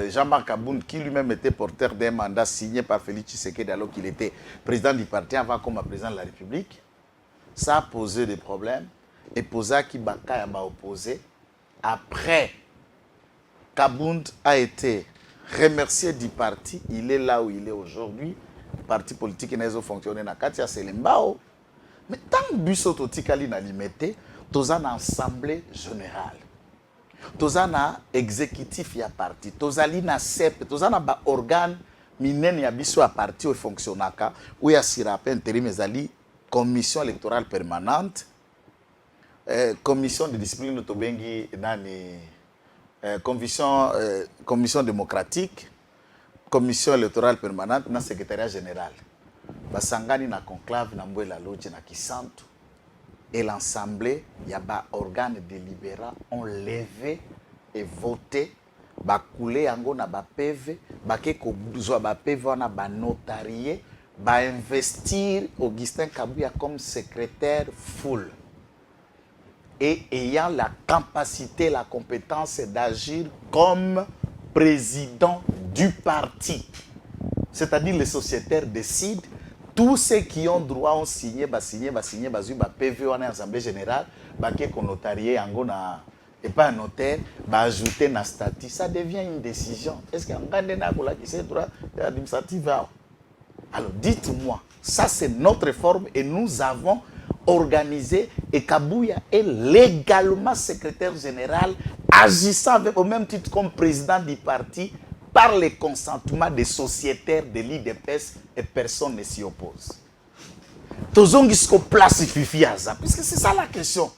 Speaker 3: Jean-Marc Aboun, qui lui-même était porteur d'un mandat signé par Félix Tshisekedi alors qu'il était président du parti avant comme président de la République. Ça a posé des problèmes. Et posa qui Bakaya m'a opposé. Après, Kabound a été remercié du parti. Il est là où il est aujourd'hui. Le parti politique n'a pas fonctionné dans Katia Selembao. Mais tant que Bussoto Tikali n'a limité, tous en assemblée générale. Tozana exécutif ya parti, tozali na CEP, tozana ba organe minene ya biso ya parti o fonctionnaka ou ya sirape intérim ezali commission électorale permanente, commission de discipline tobengi nani commission démocratique, commission électorale permanente na secrétariat général. Basangani na conclave na Mbwela Lodge na Kisantu. Et l'Assemblée, il y a des organes délibérants ont levé et voté, ba coulé ango na ba PV, ba keko zo ba PV na ba notarié, ba investir Augustin Kabouya comme secrétaire full. Et ayant la capacité, la compétence d'agir comme président du parti. C'est-à-dire les sociétaires décident. Tous ceux qui ont droit ont signé, PV en assemblée générale, qui est notarié et pas un notaire, ajouter un statut. Ça devient une décision. Est-ce qu'il y a un qui c'est droit administratif? Alors dites-moi, ça c'est notre réforme et nous avons organisé et Kabouya est légalement secrétaire général, agissant avec, au même titre comme président du parti, par le consentement des sociétaires de l'IDPS et personne ne s'y oppose. Tozongi sko place Fifi Aza, puisque c'est ça la question.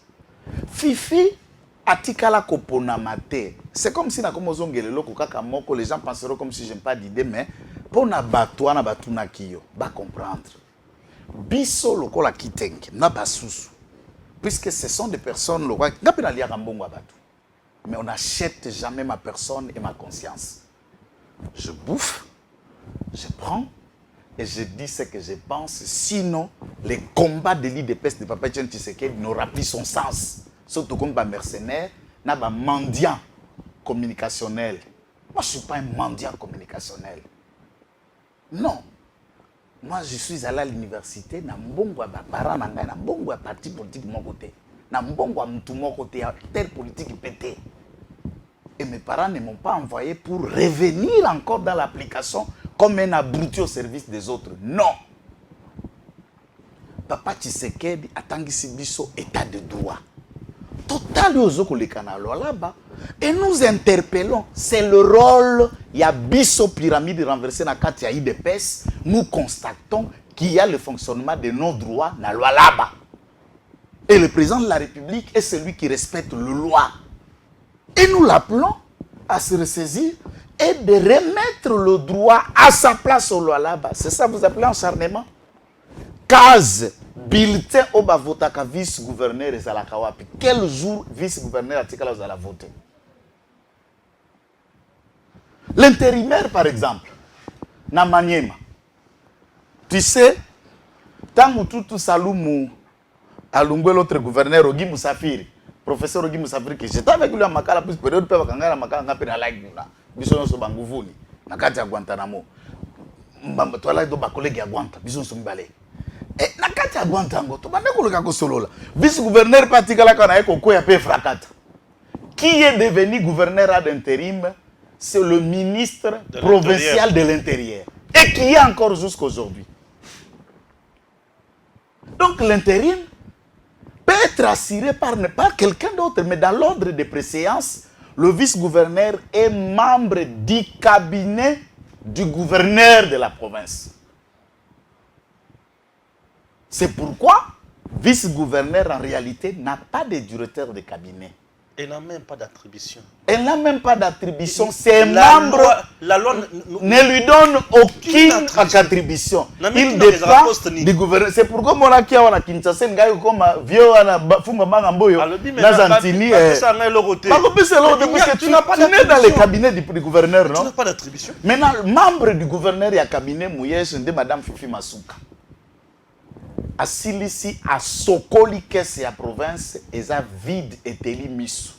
Speaker 3: Fifi atikala kopona mate. C'est comme si na komozongele loko kaka moko les gens penseront comme si j'aime pas d'idée mais pour na batwa na batuna kiyo ba comprendre. Biso lokola kitenge na basusu. Puisque ce sont des personnes lokola ngapena lia kambongo abatu. Mais on n'achète jamais ma personne et ma conscience. Je bouffe, je prends et je dis ce que je pense. Sinon, les combats de l'IDPS de Papa Tshisekedi n'aura plus son sens. Surtout comme un mercenaire, un mendiant communicationnel. Moi, je ne suis pas un mendiant communicationnel. Non. Moi, je suis allé à l'université, na mbongo ya parents na ngai, na mbongo ya parti politique mon côté, na mbongo ya mutu mon côté, terre politique pété. Et mes parents ne m'ont pas envoyé pour revenir encore dans l'application comme un abruti au service des autres. Non. Papa Tshisekedi atangisi biso état de droit. Total yozoko le canal là-bas. Et nous interpellons. C'est le rôle. Il y a biso pyramide renversée dans la ya IDPS. Nous constatons qu'il y a le fonctionnement de nos droits dans la loi là-bas. Et le président de la République est celui qui respecte la loi. Et nous l'appelons à se ressaisir et de remettre le droit à sa place au loi là-bas. C'est ça que vous appelez acharnement. Case, bulletin au bavotaka vice-gouverneur et Zalakawapi. Quel jour vice-gouverneur a-t-il à voter? L'intérimaire, par exemple, na Maniema. Tu sais, tant que tout Saloumou, Alumbe l'autre gouverneur, Ogi Moussafiri, professeur Ogi Moussafiri, que j'étais avec lui à Makala, plus période, peut-être Makala, n'a pas like nous là. Bisson so banguvuni. nakati ya Guantanamo. Mbamba toala do ba collègue ya Guanta, biso sombale. Nakati ya Guantanamo, to bande koloka ko solola. Vice-gouverneur patikala kana eko ko ya pe frakata. Qui est devenu gouverneur ad intérim? C'est le ministre provincial de l'Intérieur. Et qui est encore jusqu'aujourd'hui. Donc l'intérim peut être assuré par ne pas quelqu'un d'autre, mais dans l'ordre de préséance, le vice-gouverneur est membre du cabinet du gouverneur de la province. C'est pourquoi vice-gouverneur en réalité n'a pas de directeur de cabinet.
Speaker 2: Elle n'a même pas d'attribution.
Speaker 3: Elle n'a même pas d'attribution. Ses membres
Speaker 2: la loi
Speaker 3: ne lui donne aucune attribution. Il dépend du gouvernement. C'est pourquoi mon aki a Kinshasa ngai comme vieux ana funga bangamboyo na Zantini. Tu n'as pas dans le cabinet du gouverneur, non?
Speaker 2: Tu n'as pas d'attribution.
Speaker 3: Maintenant, membre du gouverneur et cabinet Mouyes de Madame Fifi Masuka. Asilisi a sokoli kese ya province eza vide et teli misu.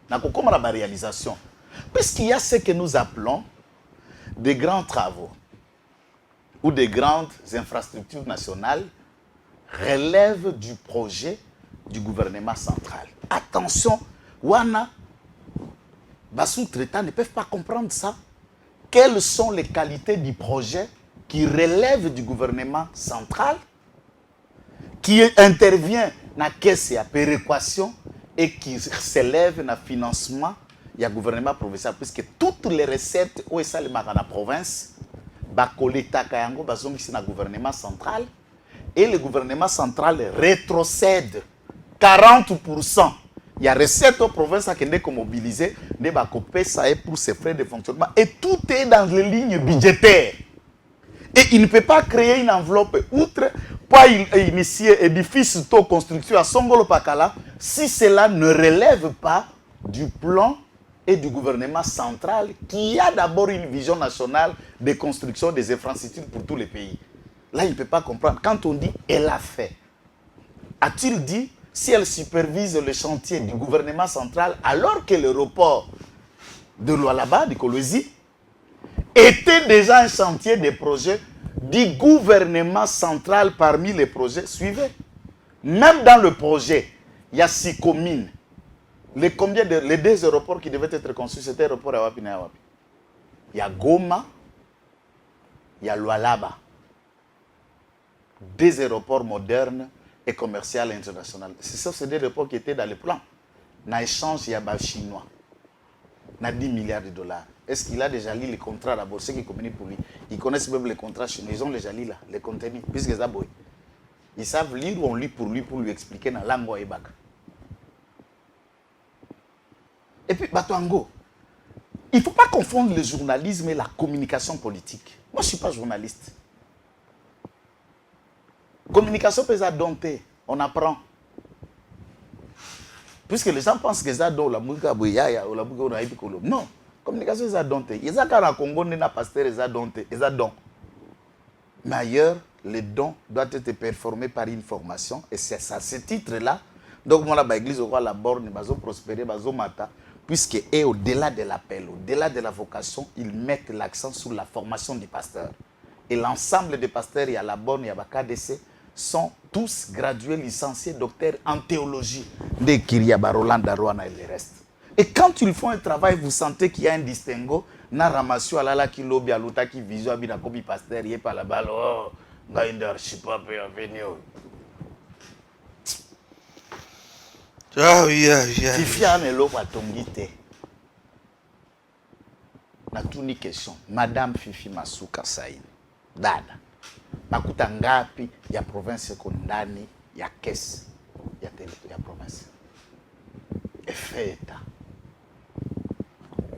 Speaker 3: Na kokoma la réalisation. Puisqu'il y a ce que nous appelons des grands travaux ou des grandes infrastructures nationales relèvent du projet du gouvernement central. Attention, wana sous-traitants ne peuvent pas comprendre ça. Quelles sont les qualités du projet qui relèvent du gouvernement central, qui intervient dans la caisse de péréquation et qui s'élève dans le financement du gouvernement provincial, puisque toutes les recettes où sont dans la province, bakoleta kayango bazongisi na gouvernement central, et le gouvernement central rétrocède 40%. Il y a recettes aux provinces qui sont mobilisées, ne bakopé ça pour ses frais de fonctionnement, et tout est dans les lignes budgétaires. Et il ne peut pas créer une enveloppe outre pas initier édifice to construction à Songolo Pakala si cela ne relève pas du plan et du gouvernement central qui a d'abord une vision nationale de construction des infrastructures pour tous les pays. Là, il ne peut pas comprendre. Quand on dit « elle a fait », a-t-il dit si elle supervise le chantier du gouvernement central alors que l'aéroport de Lualaba, de Kolwezi, était déjà un chantier de projets du gouvernement central parmi les projets suivants. Même dans le projet, il y a 6 communes. Les 2 aéroports qui devaient être construits, c'était l'aéroport à Wapi na Wapi. Il y a Goma, il y a Lualaba. 2 aéroports modernes et commerciaux internationaux. C'est des aéroports qui étaient dans le plan. Dans l'échange, il y a des Chinois. Il y a 10 milliards de dollars. Est-ce qu'il a déjà lu les contrats d'abord, ceux qui communiquent pour lui? Ils connaissent même les contrats chinois. Ils ont déjà lu là, les contenus, puisque ça boy. Ils savent lire ou on lit pour lui expliquer dans la langue Ebak. Et puis, Batuango, il ne faut pas confondre le journalisme et la communication politique. Moi, je ne suis pas journaliste. Communication peut être domptée, on apprend. Puisque les gens pensent que ça donne la musique à Bouyaya ou la musique à non. Communication est domptée. Il y a un Congo, il y a un pasteur, il y a un don. Mais ailleurs, le don doit être performé par une formation. Et c'est ça, ce titre-là. Donc, moi, l'église aura la borne, bazo prospérer, bazo mata. Puisque, et au-delà de l'appel, au-delà de la vocation, ils mettent l'accent sur la formation du pasteur. Et l'ensemble des pasteurs, il y a la borne, il y a la KDC, sont tous gradués, licenciés, docteurs en théologie. Des Kiriaba, Roland Darouana et les restes. Et quand ils font un travail, vous sentez qu'il y a un distinguo. Na ramasio alala ki lobi aluta ki vision abina kobi pasteur yé pa la balle. Oh, gaïnder, je sais pas peut venir.
Speaker 2: Ah oui, ah oui.
Speaker 3: Fifi ane lo pa tongite. Na tuni question. Madame Fifi Masuka Saïd. Dada. Bakuta ngapi ya province kondani ya caisse ya territoire ya province. Et fait état.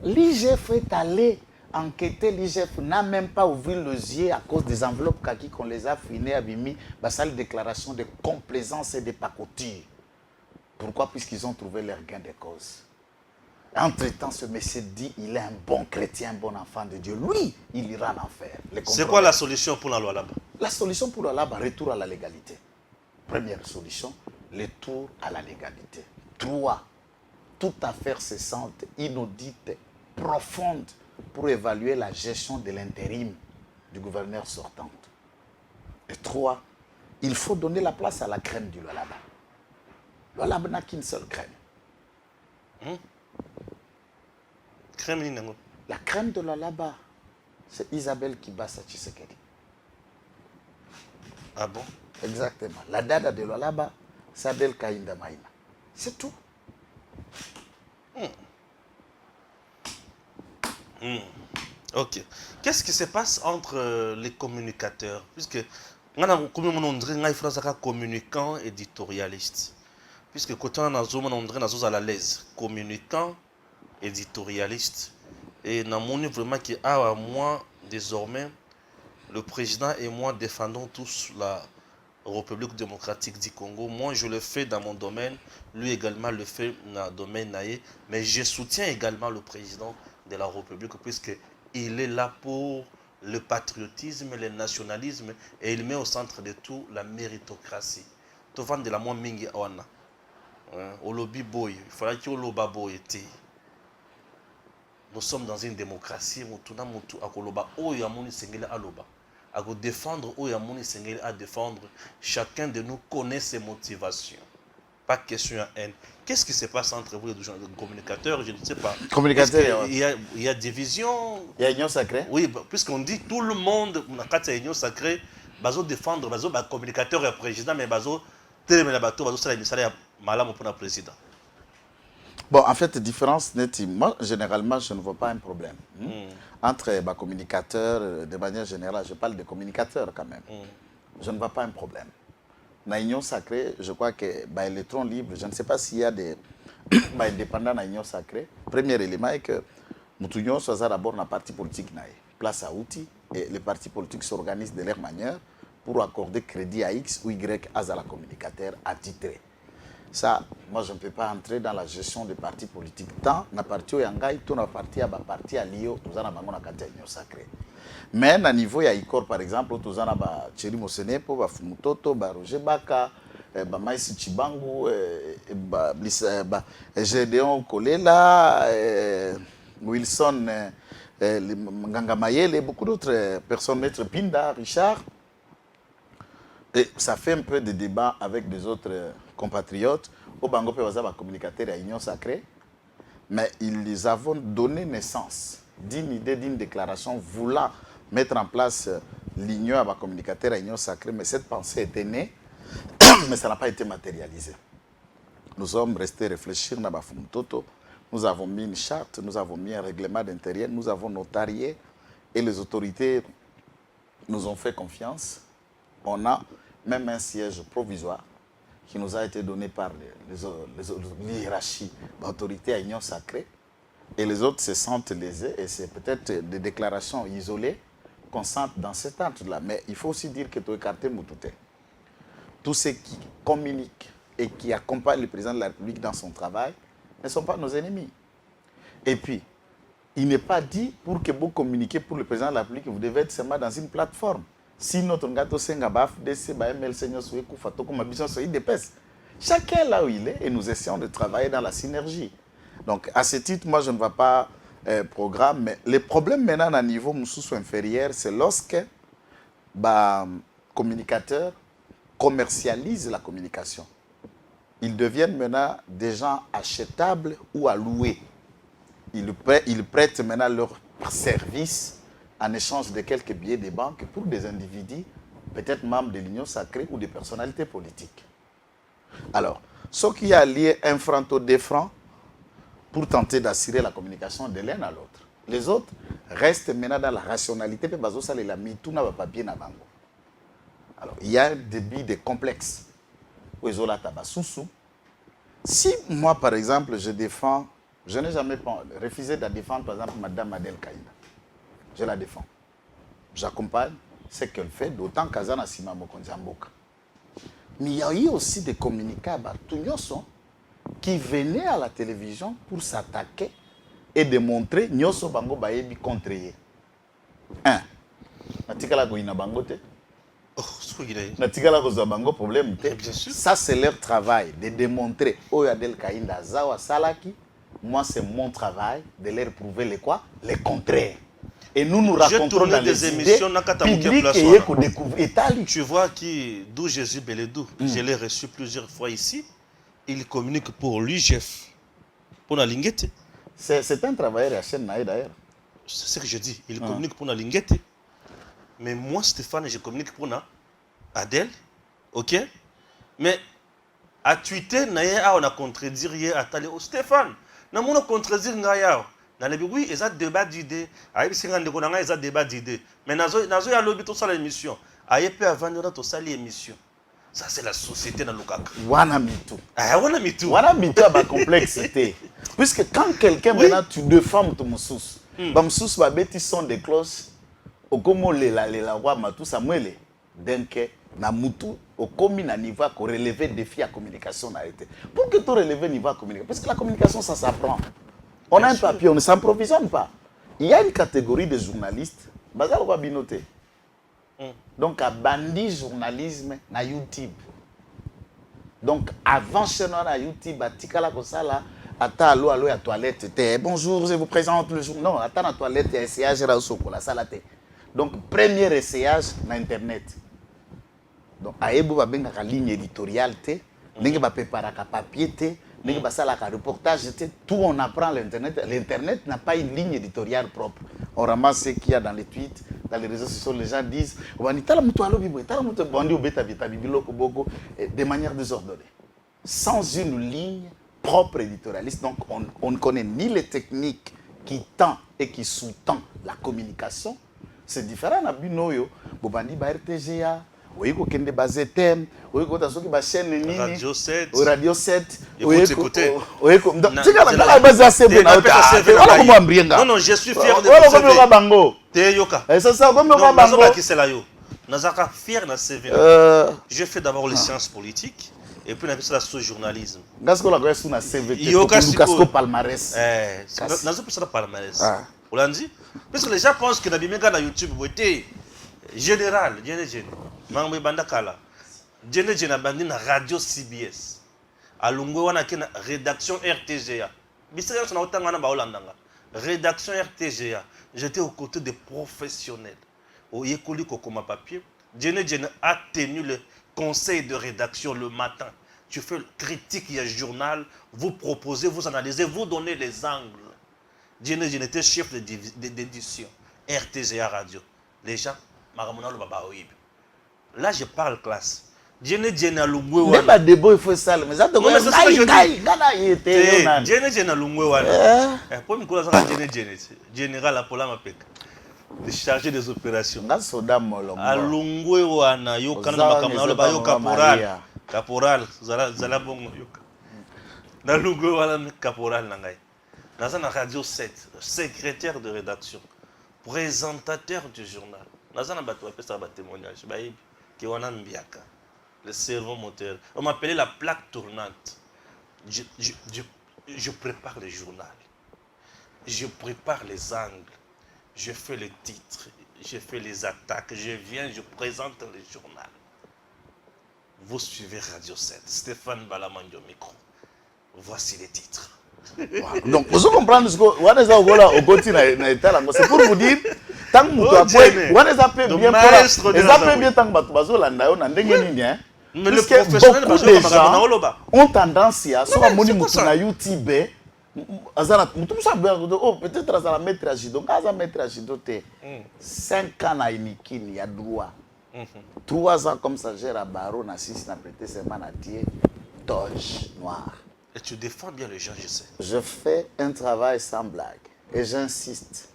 Speaker 3: L'IGF est allé enquêter. L'IGF n'a même pas ouvert les yeux à cause des enveloppes kaki qu'on les a finées à Bimi. Ça, les déclarations de complaisance et de pacotille. Pourquoi? Puisqu'ils ont trouvé leur gain de cause. Entre-temps, ce monsieur dit il est un bon chrétien, un bon enfant de Dieu. Lui, il ira en enfer.
Speaker 2: C'est quoi la solution pour la loi là-bas?
Speaker 3: La solution pour la loi, retour à la légalité. Première solution, retour à la légalité. 3. Toute affaire cessante, inaudite, profonde, pour évaluer la gestion de l'intérim du gouverneur sortant. Et 3, il faut donner la place à la crème du Lualaba. Lualaba n'a qu'une seule crème.
Speaker 2: Crème Ninango.
Speaker 3: La crème de Lualaba, c'est Isabelle Kibasa Tshisekedi.
Speaker 2: Ah bon?
Speaker 3: Exactement. La dada de Lualaba, c'est Adel Kainda Maïna. C'est tout.
Speaker 2: Ok. Qu'est-ce qui se passe entre les communicateurs? Puisque on dirait communicant éditorialiste. Puisque quand on dirait à la l'aise, communicant éditorialiste. Et dans mon vraiment qui a moi désormais, le président et moi défendons tous la République démocratique du Congo. Moi, je le fais dans mon domaine. Lui également le fait dans le domaine naïe. Mais je soutiens également le président de la République puisqu'il est là pour le patriotisme, le nationalisme et il met au centre de tout la méritocratie. Tu vends de la moins mingi awana. Au lobby boy, il faudra qu'il y ait loba boy été. Nous sommes dans une démocratie où tout le monde a koloba o ya moni sengele aloba. À défendre ou à défendre, chacun de nous connaît ses motivations. Pas question à haine. Qu'est-ce qui se passe entre vous et les communicateurs? Je ne sais pas.
Speaker 3: Communicateurs,
Speaker 2: il y a division.
Speaker 3: Il y a union sacrée?
Speaker 2: Oui, puisqu'on dit tout le monde, dans la union sacrée, bazo défendre, bazo communicateur et président, mais bazo téléména bateau, bazo ça l'émissaire malam pour le président.
Speaker 3: Bon, en fait, différence nette, moi, généralement, je ne vois pas un problème. Entre les communicateurs, de manière générale, je parle de communicateurs quand même. Je ne vois pas un problème. Dans l'union sacrée, je crois que l'électron libre, je ne sais pas s'il y a des indépendants dans l'union sacrée. Premier élément est que nous sommes d'abord dans le parti politique, place à outils, et les partis politiques s'organisent de leur manière pour accorder crédit à X ou Y à la communicateur attitré. Ça, moi, je ne peux pas entrer dans la gestion des partis politiques. Tant na parti Yangai, tout na parti à parti à Lio, tout ça na bango na kati union sacrée. Mais na niveau ya ICOR par exemple, tout ça na ba Thierry Mosenepo, ba Fumutoto, ba Roger Baka, ba Maïsi Chibangu, ba Gédéon Kolela, Wilson Nganga Mayele, beaucoup d'autres personnes, Maître Pinda, Richard. Et ça fait un peu de débat avec des autres compatriotes. Au Bango Pewaza, communicateur à l'Union sacrée. Mais ils avons donné naissance d'une idée, d'une déclaration voulant mettre en place l'Union à communicateur à l'Union sacrée. Mais cette pensée était née, mais ça n'a pas été matérialisé. Nous sommes restés réfléchir dans Bafumutoto. Nous avons mis une charte, nous avons mis un règlement d'intérieur, nous avons notarié et les autorités nous ont fait confiance. On a même un siège provisoire qui nous a été donné par les hiérarchies d'autorité à l'Union sacrée. Et les autres se sentent lésés et c'est peut-être des déclarations isolées qu'on sent dans cet ordre-là. Mais il faut aussi dire que tu écartes Moutouté. Tous ceux qui communiquent et qui accompagnent le président de la République dans son travail ne sont pas nos ennemis. Et puis, il n'est pas dit pour que vous communiquiez pour le président de la République, vous devez être seulement dans une plateforme. Si notre gâteau Sengabaf, DC, ML, Seigneur Souekou, Fatoko, Mabison, Soïdépès. Chacun là où il est et nous essayons de travailler dans la synergie. Donc, à ce titre, moi, je ne vois pas programme. Mais le problème maintenant à niveau moussous inférieur, c'est lorsque communicateurs commercialisent la communication. Ils deviennent maintenant des gens achetables ou à louer. Ils prêtent maintenant leurs services en échange de quelques billets de banque pour des individus, peut-être membres de l'Union sacrée ou des personnalités politiques. Alors, ce qui a lié un franc au deux francs pour tenter d'assurer la communication de l'un à l'autre. Les autres restent maintenant dans la rationalité. Alors, il y a un débit de complexe. Si moi, par exemple, je défends, je n'ai jamais refusé de défendre, par exemple, Mme Adel Kaïda. Je la défends. J'accompagne ce qu'elle fait, d'autant qu'Azana Sima Mokonzamboka. Mais il y a eu aussi des communicants qui venaient à la télévision pour s'attaquer et démontrer Nyoso Bango Bayebi contre eux. Un, Natikala Goïna Bangote. Natikala Goza Bango problème. Ça, c'est leur travail de démontrer Oyadel Kaïnda Zawa Salaki moi c'est mon travail de leur prouver les quoi? Les contraires. Et nous nous racontons dans les émissions publiques et qu'on découvre.
Speaker 2: Tu vois d'où Jésus Beledou, je l'ai reçu plusieurs fois ici. Il communique pour lui, chef. Pour la linguette.
Speaker 3: C'est un travailleur à chaîne d'ailleurs.
Speaker 2: C'est ce que je dis. Il communique pour la linguette. Mais moi, Stéphane, je communique pour Adèle. Ok? Mais à tweeter, on a contredire hier à Tali. Stéphane, on a contredire Ngaya. Oui, il y a débat d'idées. Il y a débat d'idées. Mais il y a lobby tout ça l'émission. Il y a vendre tout ça l'émission. Ça, c'est la société dans le Lukaka.
Speaker 3: Wanamitu.
Speaker 2: Wanamitu.
Speaker 3: Wanamitu a ma complexité. Puisque quand quelqu'un maintenant tu déformes ton moussous, bamsous va bêti son des cloches, au comme la roi matou Samuel, donc na mutu au commis na niveau qu'on relever défi à communication n'a été. Pour que tu releves niveau à communication, parce que la communication ça s'apprend. On a un papier, on ne s'improvisionne pas. Il y a une catégorie de journalistes, bazar va binoter. Donc à bandit journalisme na YouTube. Donc avant chez nous na YouTube, à tikala comme ça là, attends allo à toilette, bonjour, je vous présente le jour. Non, attends la toilette, il y a essayage là au chocolat, ça là. Donc premier essayage na internet. Donc aebo va benga ka ligne éditoriale te, ndenge ba préparer ka papier te, ndenge ba sala ka reportage te, tout on apprend l'internet. L'internet n'a pas une ligne éditoriale propre. On ramasse ce qu'il y a dans les tweets, dans les réseaux sociaux, les gens disent de manière désordonnée, sans une ligne propre éditorialiste. Donc on ne connaît ni les techniques qui tendent et qui sous-tendent la communication. C'est différent. Bobandi ba RTGA, oui, ko kende bazé thème, oui, ko tasoki ba chaîne nini,
Speaker 2: Radio 7.
Speaker 3: Radio 7.
Speaker 2: Écoutez.
Speaker 3: Oui, ko non, non,
Speaker 2: je suis fier de vous. Yoka.
Speaker 3: C'est ça, comme le bango.
Speaker 2: Nazaka fier de CV. Je fais d'abord les sciences politiques et puis la journalisme.
Speaker 3: Gasko la goye suna CV.
Speaker 2: Yoka
Speaker 3: Gasko palmarès.
Speaker 2: Nazo pour ça palmarès. Olandi. Parce que les gens pensent que na bimeka na YouTube boité général, général. Mangwe banda kala. Général bandi na radio CBS. Alungwe wana kena rédaction RTGA. Bisaya sona otanga na ba Holandanga. Rédaction RTGA. J'étais aux côtés des professionnels. Au Yekoli Kokoma Papier, Djene a tenu le conseil de rédaction le matin. Tu fais critique, il y a un journal, vous proposez, vous analysez, vous donnez les angles. Djene était chef d'édition, RTGA Radio. Les gens, là je parle classe. Djene a l'ungwe.
Speaker 3: Mais pas de beau, il faut ça. Mais ça te
Speaker 2: Djene a l'ungwe. Pour me coller ça, Général Apolla Mapek. De chargé des opérations. Alungwe wana yo kana makamna le ba yo caporal zala bongo yo. Na lungwe wana caporal na ngai. Dans une radio 7, secrétaire de rédaction, présentateur du journal. Dans un bateau appelle ça témoignage ba yebi ki wana mbiaka. Le cerveau moteur. On m'appelait la plaque tournante. Je prépare le journal. Je prépare les angles. Je fais les titres, je fais les attaques, je viens, je présente le journal. Vous suivez Radio 7, Stéphane Balamandio micro. Voici les titres.
Speaker 3: Wow. Donc, vous comprenez ce que c'est pour vous dire, tant que vous
Speaker 2: mais le professionnel
Speaker 3: beaucoup de gens ont tendance à soit na YouTube. Peut-être à la mettre à Jido. Quand à mettre à Jido, 5 ans à Inikine, il y a droit. 3 ans comme ça, j'ai à Baro, na 6 ans, prêté seulement à Thier, Doge, noir.
Speaker 2: Et tu défends bien les gens, je sais.
Speaker 3: Je fais un travail sans blague. Et j'insiste.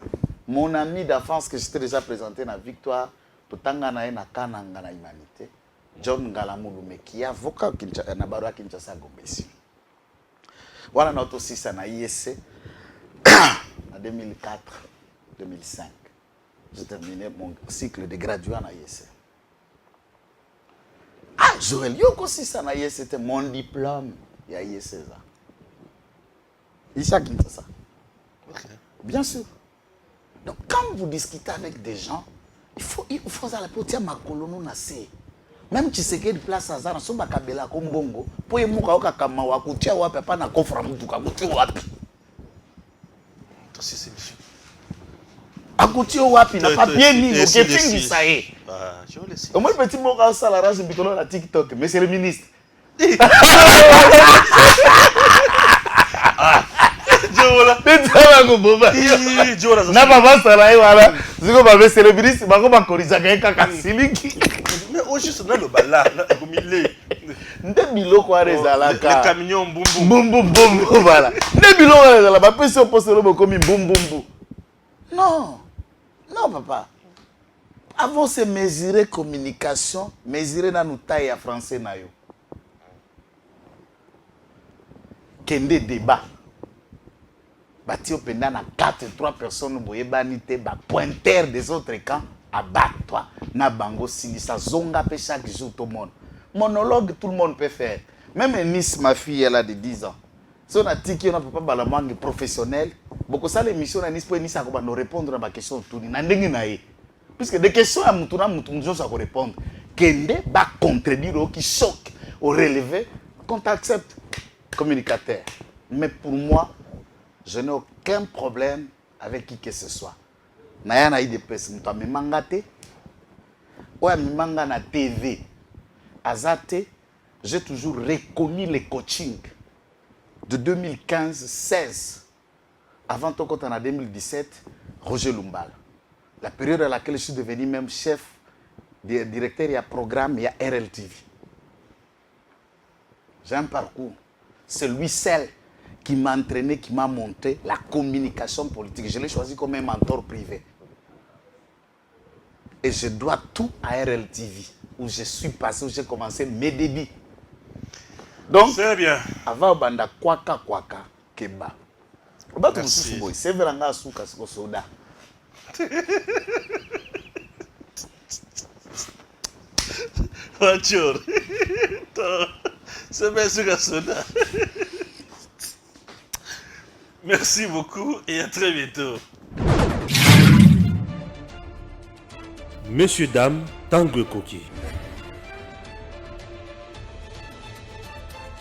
Speaker 3: Mon ami d'enfance que j'étais déjà présenté dans la Victoire, Totangana na Kananga na Humanité, John Ngalamouloumé, qui est avocat na Baro Kinshasa Gombesi. Voilà notre aussi ça na ISC en 2004-2005. J'ai terminé mon cycle de graduat na ISC. Ah, Joël Yoko aussi ça na ISC, c'était mon diplôme. Il y a ISC ça. Ici à Kinshasa. Bien sûr. Donc quand vous discutez avec des gens, il faut ça la potia makolono na se. Même si c'est quelle place à Zara, Somba Kabela, Kombongo, pour y mouka kama wakutia wapi, pas na kofra mutuka, wapi.
Speaker 2: Toi aussi, c'est monsieur.
Speaker 3: Akuti wapi na papier ni
Speaker 2: Et c'est le
Speaker 3: oketingi
Speaker 2: siège.
Speaker 3: ça y est.
Speaker 2: Ah, je vais laisser.
Speaker 3: Au moins petit mot à ça la race bitolo na TikTok, monsieur le ministre.
Speaker 2: Diola.
Speaker 3: Tetsala ko boba.
Speaker 2: Diola.
Speaker 3: Na baba sala yi wala. Ziko ba monsieur le ministre bako ba korisa kaka siliki.
Speaker 2: Mais au juste na le bala, na komile.
Speaker 3: Nde biloko ara ezalaka.
Speaker 2: Le camion boum boum.
Speaker 3: Boum boum boum voilà. Nde biloko ara ezalaka ba pesi poste lo bokomi boum boum boum. Non. Non papa. Avant se mesurer communication, mesurer na nous taille à français na yo. Kende débat. Batio pendant na 4-3 personnes boye banité ba pointeur des autres camps abat-toi na bango silisa zonga pe chaque jour tout le monde. Monologue tout le monde peut faire. Même Nice ma fille elle a de 10 ans. Si on a tiki on peut pas la langue professionnelle, beaucoup ça l'émission na Nice pour Nice ko ba no répondre à ma question tout na ndenge na ye. Puisque des questions à mutuna mutunzo ça ko répondre. Kende ba contredire au qui choque au relevé qu'on t'accepte communicateur. Mais pour moi je n'ai aucun problème avec qui que ce soit. Naya na IDPS, mta mimanga te. Oya mimanga na TV. Azate, j'ai toujours reconnu les coachings de 2015-16. Avant tout, quand on a 2017, Roger Lumbala. La période à laquelle je suis devenu même chef, directeur, il y a programme, il y a RLTV. J'ai un parcours. C'est lui seul qui m'a entraîné, qui m'a montré la communication politique. Je l'ai choisi comme un mentor privé. Et je dois tout à RLTV, où je suis passé, où j'ai commencé mes débuts. Donc,
Speaker 2: c'est bien.
Speaker 3: Avant, banda kwaka keba.
Speaker 2: Merci.
Speaker 3: C'est vrai que souka soda.
Speaker 2: Voiture. C'est bien sûr que soda. Merci beaucoup et à très bientôt.
Speaker 1: Messieurs, dames, Tanguy Koki.